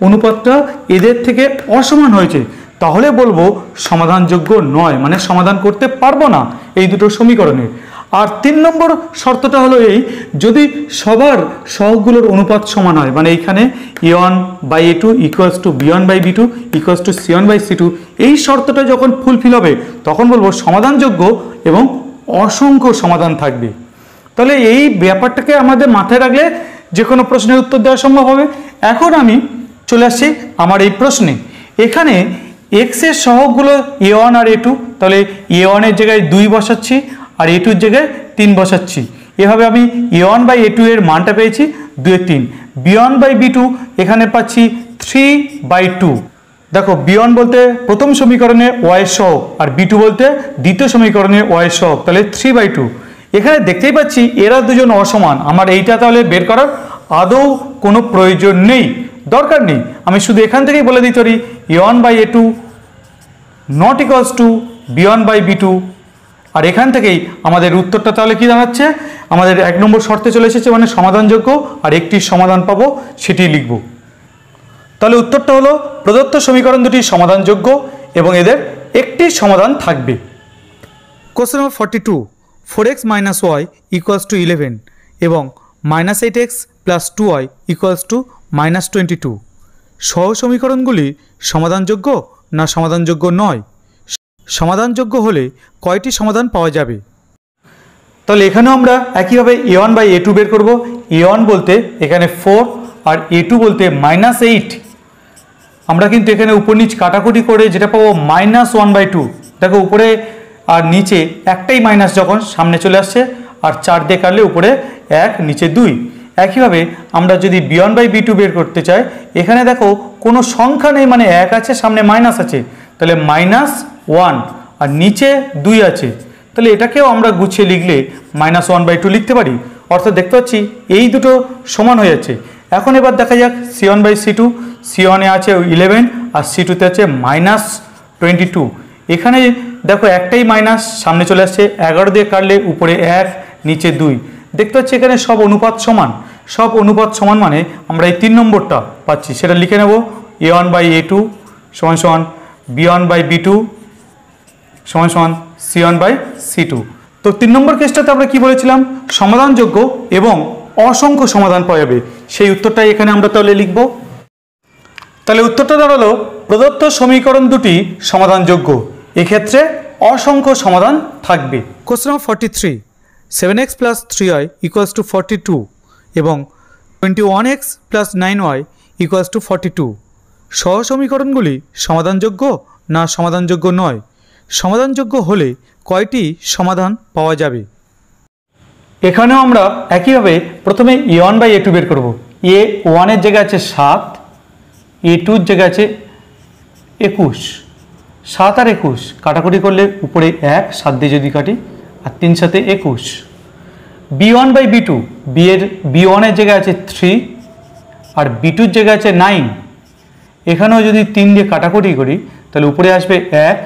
অনুপাতটা এদের থেকে অসমান হয়েছে, তাহলে বলবো সমাধানযোগ্য নয়, মানে সমাধান করতে পারবো না এই দুটো সমীকরণের। আর 3 নম্বর শর্তটা হলো এই, যদি সবার সহগগুলোর অনুপাত সমান হয়, মানে এইখানে a1/a2 equals to b1/b2 equals to c1/c2, এই শর্তটা যখন ফুলফিল হবে তখন বলবো সমাধানযোগ্য এবং অসংখ্য সমাধান থাকবে। তাহলে এই ব্যাপারটাকে আমাদের মাথায় রাখলে যে কোনো প্রশ্নের উত্তর দেওয়া সম্ভব হবে। এখন আমি চলে আসছি আমার এই প্রশ্নে। এখানে এক্সের সহগগুলো a1 আর a2, তাহলে a1 এর জায়গায় 2 বসাচ্ছি আর a2 এর জায়গায় 3 বসাচ্ছি। এভাবে আমি a1/a2 এর মানটা পেয়েছি 2/3। b1/b2 এখানে পাচ্ছি 3/2। দেখো b1 বলতে প্রথম সমীকরণে y এর সহগ আর b2 বলতে দ্বিতীয় সমীকরণে y এর সহগ, তাহলে 3/2। এখানে দেখতেই পাচ্ছি এরা দুজন অসমান, আমার এইটা তাহলে বের করার আদৌ কোনো প্রয়োজন নেই, দরকার নেই। আমি শুধু এখান থেকেই বলে দিতে পারি a1/a2 not equals to b1/b2। আর এখান থেকেই আমাদের উত্তরটা তাহলে কি দাঁড়াচ্ছে, আমাদের 1 নম্বর শর্তে চলে এসেছে, মানে সমাধানযোগ্য, আর একটি সমাধান পাবো সেটি লিখব। তাহলে উত্তরটা হলো প্রদত্ত সমীকরণ দুটি সমাধানযোগ্য এবং এদের একটি সমাধান থাকবে। Question number 42, 4x minus Y equals to 11 এবং -8x plus 2y equals to -22 সহ সমীকরণগুলি সমাধানযোগ্য না সমাধানযোগ্য নয়? সমাধানযোগ্য হলে কয়টি সমাধান পাওয়া যাবে? তাহলে এখানেও আমরা একইভাবে a1/a2 বের করব। a1 বলতে এখানে 4 আর a2 বলতে -8। আমরা কিন্তু এখানে উপর নিচ কাটাকুটি করে যেটা পাবো -1/2। দেখো উপরে আর নিচে একটাই মাইনাস যখন সামনে চলে আসছে, আর 4 দিয়ে কাটলে উপরে 1 নিচে 2। একইভাবে আমরা যদি b1/b2 বের করতে চাই, এখানে দেখো কোনো সংখ্যা নেই, মানে 1 আছে, সামনে মাইনাস আছে, তাহলে -1 আর নিচে 2 আছে, তাহলে এটাকেও আমরা গুছিয়ে লিখলে -1/2 লিখতে পারি। অর্থাৎ দেখতে পাচ্ছি এই দুটো সমান হয়ে যাচ্ছে। এখন এবার দেখা যাক c1/c2। c1 এ আছে 11 আর c2 তে আছে -22। এখানে দেখো একটাই মাইনাস সামনে চলে আসছে, 11 দিয়ে কাটলে উপরে 1 নিচে 2। দেখতে পাচ্ছি এখানে সব অনুপাত সমান, সব অনুপাত সমান মানে আমরা এই 3 নম্বরটা পাচ্ছি, সেটা লিখে নেব a1/a2 = b1/b2 = c1/c2। তো 3 নম্বর কেসটাতে আমরা কি বলেছিলাম, সমাধানযোগ্য এবং অসংখ্য সমাধান পাওয়া যাবে, সেই উত্তরটাই এখানে আমরা তাহলে লিখব। তাহলে উত্তরটা দাঁড়ালো প্রদত্ত সমীকরণ দুটি সমাধানযোগ্য, এক্ষেত্রে অসংখ্য সমাধান থাকবে। কোশ্চেন নম্বর 43, 7x plus 3y equals two 42 এবং 21x plus 9y equals to 42 সহ সমীকরণগুলি সমাধানযোগ্য না সমাধানযোগ্য নয়? সমাধানযোগ্য হলে কয়টি সমাধান পাওয়া যাবে? এখানেও আমরা একইভাবে প্রথমে a1/a2 বের করব। a1 এর জায়গায় আছে 7, a2 এর জায়গায় আছে 21। 7 আর 21 কাটাকুটি করলে উপরে 1, 7 দিয়ে যদি কাটি, আর 3 সাথে 21। b1/b2, b1 এর জায়গায় আছে 3 আর b2 এর জায়গায় আছে 9। এখানেও যদি 3 দিয়ে কাটাকুটি করি তাহলে উপরে আসবে 1,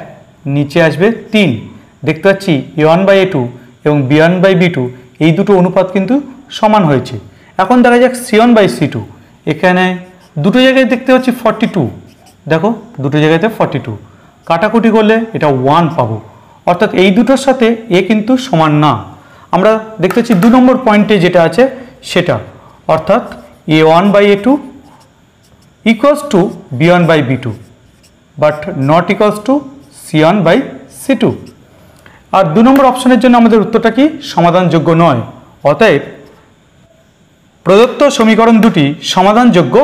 নিচে আসবে 3। দেখতে পাচ্ছি a1/a2 এবং b1/b2 এই দুটো অনুপাত কিন্তু সমান হয়েছে। এখন দেখা যাক c1/c2। এখানে দুটো জায়গায় দেখতে পাচ্ছি 42, দেখো দুটো জায়গাতে 42, কাটাকুটি করলে এটা 1 পাবো, অর্থাৎ এই দুটোর সাথে এ কিন্তু সমান না। আমরা দেখতে পাচ্ছি 2 নম্বর পয়েন্টে যেটা আছে সেটা, অর্থাৎ a1/a2 equals to b1/b2 but not equals to c1/c2। আর 2 নম্বর অপশনের জন্য আমাদের উত্তরটা কি, সমাধানযোগ্য নয়। অতএব প্রদত্ত সমীকরণ দুটি সমাধানযোগ্য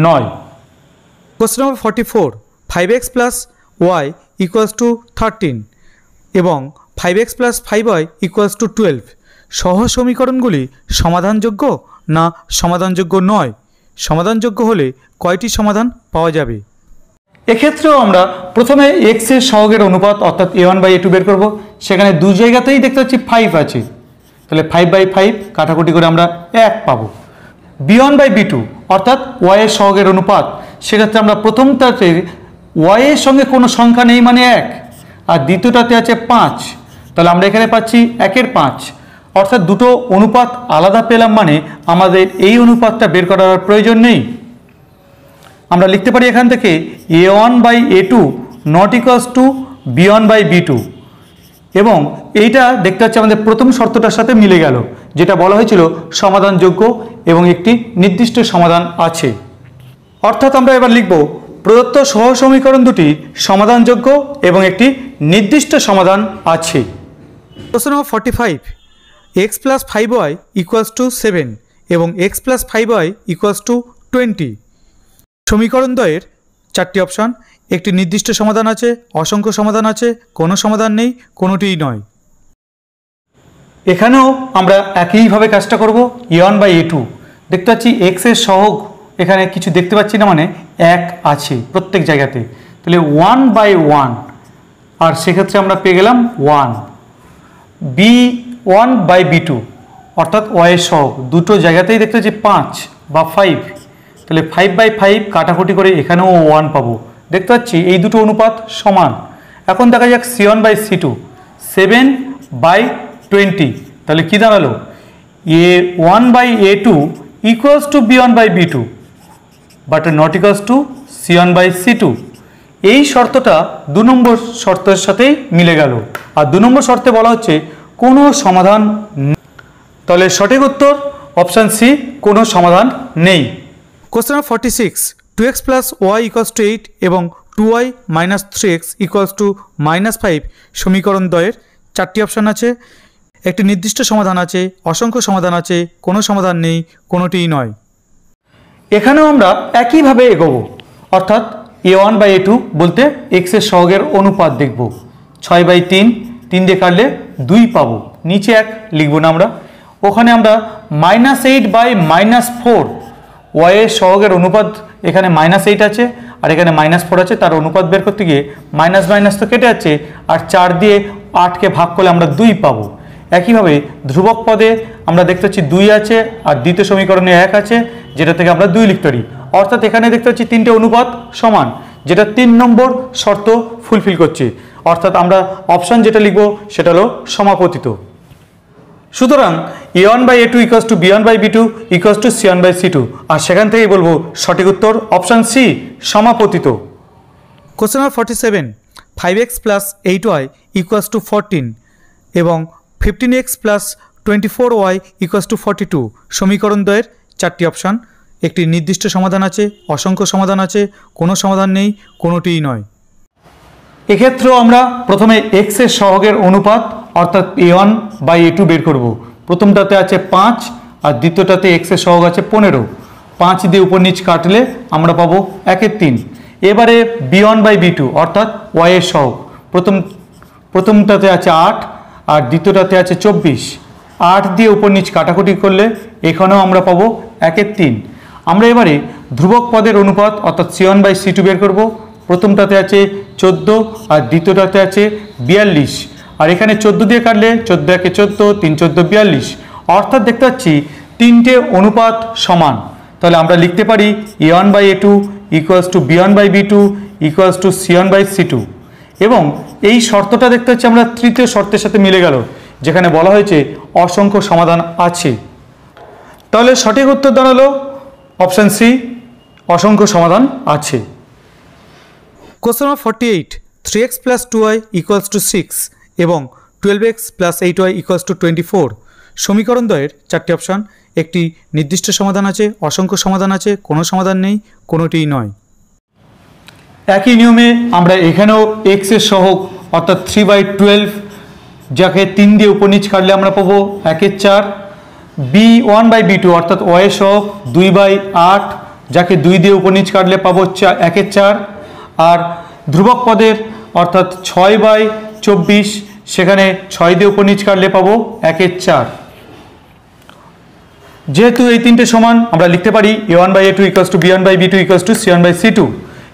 নয়। Question number 44, 5x plus Y equals to 13 এবং 5x plus 5y equals to 12 সহ সমীকরণগুলি সমাধানযোগ্য না সমাধানযোগ্য নয়? সমাধানযোগ্য হলে কয়টি সমাধান পাওয়া যাবে? এক্ষেত্রেও আমরা প্রথমে x এর সহগের অনুপাত অর্থাৎ a1/a2 বের করব। সেখানে দু জায়গাতেই দেখতে পাচ্ছি 5 আছে, তাহলে 5/5 কাটাকুটি করে আমরা 1 পাবো। b1/b2 অর্থাৎ y এর সহগের অনুপাত, সেক্ষেত্রে আমরা প্রথমটাতে y এর সঙ্গে কোনো সংখ্যা নেই মানে 1, আর দ্বিতীয়টাতে আছে 5, তাহলে আমরা এখানে পাচ্ছি 1/5, অর্থাৎ দুটো অনুপাত আলাদা পেলাম, মানে আমাদের এই অনুপাতটা বের করার প্রয়োজন নেই। আমরা লিখতে পারি এখান থেকে a1/a2 not equals to b1/b2 এবং এইটা দেখতে পাচ্ছি আমাদের প্রথম শর্তটার সাথে মিলে গেল, যেটা বলা হয়েছিল সমাধানযোগ্য এবং একটি নির্দিষ্ট সমাধান আছে। অর্থাৎ আমরা এবার লিখব প্রদত্ত সহ সমীকরণ দুটি সমাধানযোগ্য এবং একটি নির্দিষ্ট সমাধান আছে। Question number 45, x plus 5y equals to 7 এবং x plus 5y equals to 20। সমীকরণ দ্বয়ের চারটি অপশান, একটি নির্দিষ্ট সমাধান আছে, অসংখ্য সমাধান আছে, কোনো সমাধান নেই, কোনোটিই নয়। এখানেও আমরা একইভাবে কাজটা করব। a1/a2 দেখতে পাচ্ছি x এর সহগ এখানে কিছু দেখতে পাচ্ছি না, মানে 1 আছে প্রত্যেক জায়গাতে, তাহলে 1/1, আর সেক্ষেত্রে আমরা পেয়ে গেলাম 1। b1/b2 অর্থাৎ y এর সহগ দুটো জায়গাতেই দেখতে পাচ্ছি 5 বা 5, তাহলে 5/5 কাটাকুটি করে এখানেও 1 পাবো। দেখতে পাচ্ছি এই দুটো অনুপাত সমান। এখন দেখা যাক c1/c2, 7/20, তাহলে কি দাঁড়ালো a1/a2 equals to b1/b2 but not equals to c1/c2। এই শর্তটা 2 নম্বর শর্তের সাথেই মিলে গেল, আর 2 নম্বর শর্তে বলা হচ্ছে কোনো সমাধান নেই। তাহলে সঠিক উত্তর অপশান সি, কোনো সমাধান নেই। Question number 46, 2x plus Y equals to 8 এবং 2y minus 3x equals to -5 সমীকরণ দ্বয়ের চারটি অপশান আছে, একটি নির্দিষ্ট সমাধান আছে, অসংখ্য সমাধান আছে, কোনো সমাধান নেই, কোনোটিই নয়। এখানেও আমরা একইভাবে এগোবো, অর্থাৎ a1/a2 বলতে x এর সহগের অনুপাত দেখব। 6/3, 3 দিয়ে কাটলে 2 পাবো, নিচে 1 লিখবো না আমরা। ওখানে আমরা -8/-4 y এর সহগের অনুপাত, এখানে -8 আছে আর এখানে -4 আছে, তার অনুপাত বের করতে গিয়ে মাইনাস মাইনাস তো কেটে যাচ্ছে, আর 4 দিয়ে 8কে ভাগ করলে আমরা 2 পাবো। একইভাবে ধ্রুবক পদে আমরা দেখতে পাচ্ছি 2 আছে, আর দ্বিতীয় সমীকরণে 1 আছে, যেটা থেকে আমরা 2 লিখতে পারি। অর্থাৎ এখানে দেখতে পাচ্ছি 3টে অনুপাত সমান, যেটা 3 নম্বর শর্ত ফুলফিল করছে। অর্থাৎ আমরা অপশান যেটা লিখব সেটা হলো সমাপতিত। সুতরাং a1/a2 equals to b1/b2 equals to c1/c2, আর সেখান থেকেই বলবো সঠিক উত্তর অপশান সি, সমাপতিত। Question number 47, 5x plus 8y equals to 14 এবং 15x plus 24y equals to 42 সমীকরণ দ্বয়ের চারটি অপশান, একটি নির্দিষ্ট সমাধান আছে, অসংখ্য সমাধান আছে, কোনো সমাধান নেই, কোনোটিই নয়। এক্ষেত্রেও আমরা প্রথমে x এর সহগের অনুপাত অর্থাৎ a1/a2 বের করব। প্রথমটাতে আছে 5 আর দ্বিতীয়টাতে x এর সহগ আছে 15। 5 দিয়ে উপর নিচ কাটলে আমরা পাবো 1/3। এবারে b1/b2 অর্থাৎ y এর সহগ, প্রথমটাতে আছে 8 আর দ্বিতীয়টাতে আছে 24। 8 দিয়ে উপর নিচ কাটাকুটি করলে এখানেও আমরা পাবো 1/3। আমরা এবারে ধ্রুবক পদের অনুপাত অর্থাৎ c1/c2 বের করব। প্রথমটাতে আছে 14 আর দ্বিতীয়টাতে আছে 42, আর এখানে 14 দিয়ে কাটলে 14 একে 14, 3 14 42, অর্থাৎ দেখতে পাচ্ছি 3টে অনুপাত সমান। তাহলে আমরা লিখতে পারি a1/a2 equals to b1/b2 equals to c1/c2, এবং এই শর্তটা দেখতে পাচ্ছি আমরা তৃতীয় শর্তের সাথে মিলে গেল, যেখানে বলা হয়েছে অসংখ্য সমাধান আছে। তাহলে সঠিক উত্তর দাঁড়ালো অপশান সি, অসংখ্য সমাধান আছে। Question number 48, 3x plus 2y equals to 6 এবং 12x plus 8y equals to 24 সমীকরণ দ্বয়ের চারটি অপশান, একটি নির্দিষ্ট সমাধান আছে, অসংখ্য সমাধান আছে, কোনো সমাধান নেই, কোনোটিই নয়। একই নিয়মে আমরা এখানেও x এর সহগ অর্থাৎ 3/12, যাকে 3 দিয়ে উপর নিচ কাটলে আমরা পাবো 1/4। b1/b2 অর্থাৎ y এর সহগ 2/8, যাকে 2 দিয়ে উপর নিচ কাটলে পাবো 1/4। আর ধ্রুবক পদের অর্থাৎ 6/24, সেখানে 6 দিয়ে উপর নিচ কাটলে পাবো 1/4। যেহেতু এই তিনটে সমান, আমরা লিখতে পারি a1/a2 equals to b1/b2 equals to c1/c2,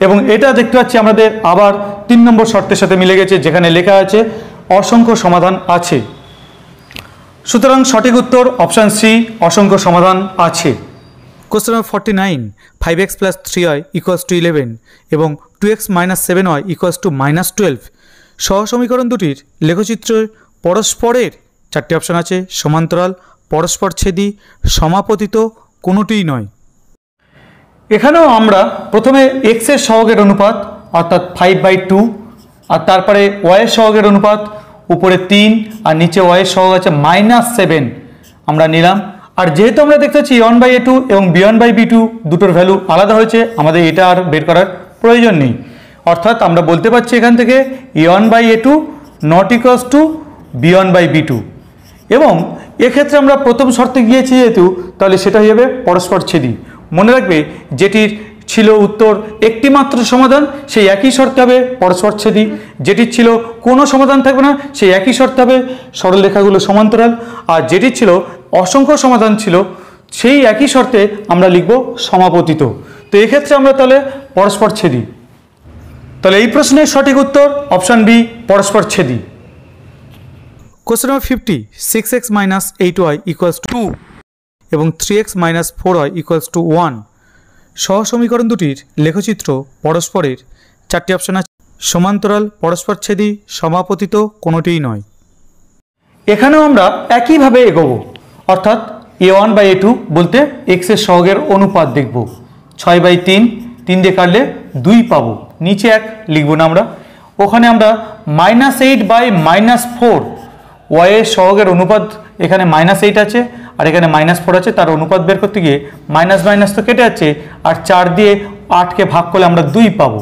এবং এটা দেখতে পাচ্ছি আমাদের আবার 3 নম্বর শর্তের সাথে মিলে গেছে, যেখানে লেখা আছে অসংখ্য সমাধান আছে। সুতরাং সঠিক উত্তর অপশান সি, অসংখ্য সমাধান আছে। Question number 49, 5x plus 3y equals to 11 এবং 2x minus 7y equals to -12 সহ সমীকরণ দুটির লেখচিত্রের পরস্পরের চারটি অপশান আছে, সমান্তরাল, পরস্পরছেদী, সমাপতিত, কোনোটিই নয়। এখানেও আমরা প্রথমে x এর সহগের অনুপাত অর্থাৎ 5/2, আর তারপরে y এর সহগের অনুপাত উপরে 3 আর নিচে ওয়াই সহগ আছে -7 আমরা নিলাম। আর যেহেতু আমরা দেখতে পাচ্ছি a1/a2 এবং b1/b2 দুটোর ভ্যালু আলাদা হয়েছে, আমাদের এটা আর বের করার প্রয়োজন নেই। অর্থাৎ আমরা বলতে পারছি এখান থেকে a1/a2 not equals to b1/b2। এবং এক্ষেত্রে আমরা প্রথম শর্তে গিয়েছি যেহেতু, তাহলে সেটা হয়ে যাবে পরস্পরচ্ছেদী। মনে রাখবে যেটির ছিল উত্তর একটি মাত্র সমাধান সেই একই শর্তে হবে পরস্পরচ্ছেদী, যেটির ছিল কোনো সমাধান থাকবে না সেই একই শর্তে হবে সরলরেখাগুলো সমান্তরাল, আর যেটির ছিল অসংখ্য সমাধান ছিল সেই একই শর্তে আমরা লিখব সমাপতিত। তো এক্ষেত্রে আমরা তাহলে পরস্পরচ্ছেদী। তাহলে এই প্রশ্নের সঠিক উত্তর অপশান বি, পরস্পরচ্ছেদী। Question number 50, 6x minus 8y equals to 2 এবং 3x minus 4y equals to 1 সহ সমীকরণ দুটির লেখচিত্র পরস্পরের। চারটি অপশন আছে, সমান্তরাল, পরস্পরচ্ছেদী, সমাপতিত, কোনোটিই নয়। এখানেও আমরা একইভাবে এগোবো, অর্থাৎ a1/a2 বলতে x এর সহগের অনুপাত দেখব। 6/3, 3 দিয়ে কাটলে 2 পাবো, নিচে 1 লিখবো না আমরা। ওখানে আমরা -8/-4 y এর সহগের অনুপাত, এখানে -8 আছে আর এখানে -4 আছে, তার অনুপাত বের করতে গিয়ে মাইনাস মাইনাস তো কেটে যাচ্ছে, আর 4 দিয়ে 8কে ভাগ করলে আমরা 2 পাবো।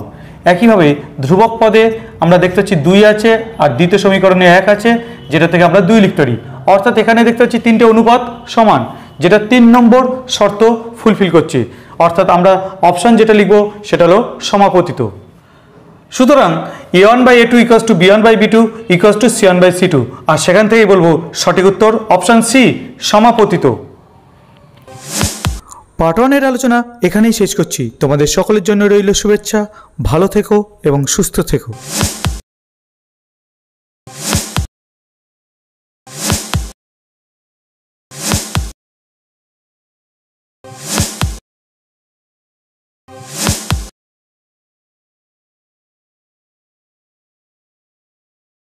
একইভাবে ধ্রুবক পদে আমরা দেখতে পাচ্ছি 2 আছে আর দ্বিতীয় সমীকরণে 1 আছে, যেটা থেকে আমরা 2 লিখতে পারি। অর্থাৎ এখানে দেখতে পাচ্ছি 3টে অনুপাত সমান, যেটা 3 নম্বর শর্ত ফুলফিল করছে। অর্থাৎ আমরা অপশান যেটা লিখবো সেটা হলো সমাপতিত। সুতরাং a1/a2 equals to b1/b2 equals to c1/c2, আর সেখান থেকেই বলবো সঠিক উত্তর অপশান সি, সমাপতিত। পার্ট 1 এর আলোচনা এখানেই শেষ করছি। তোমাদের সকলের জন্য রইল শুভেচ্ছা, ভালো থেকো এবং সুস্থ থেকো।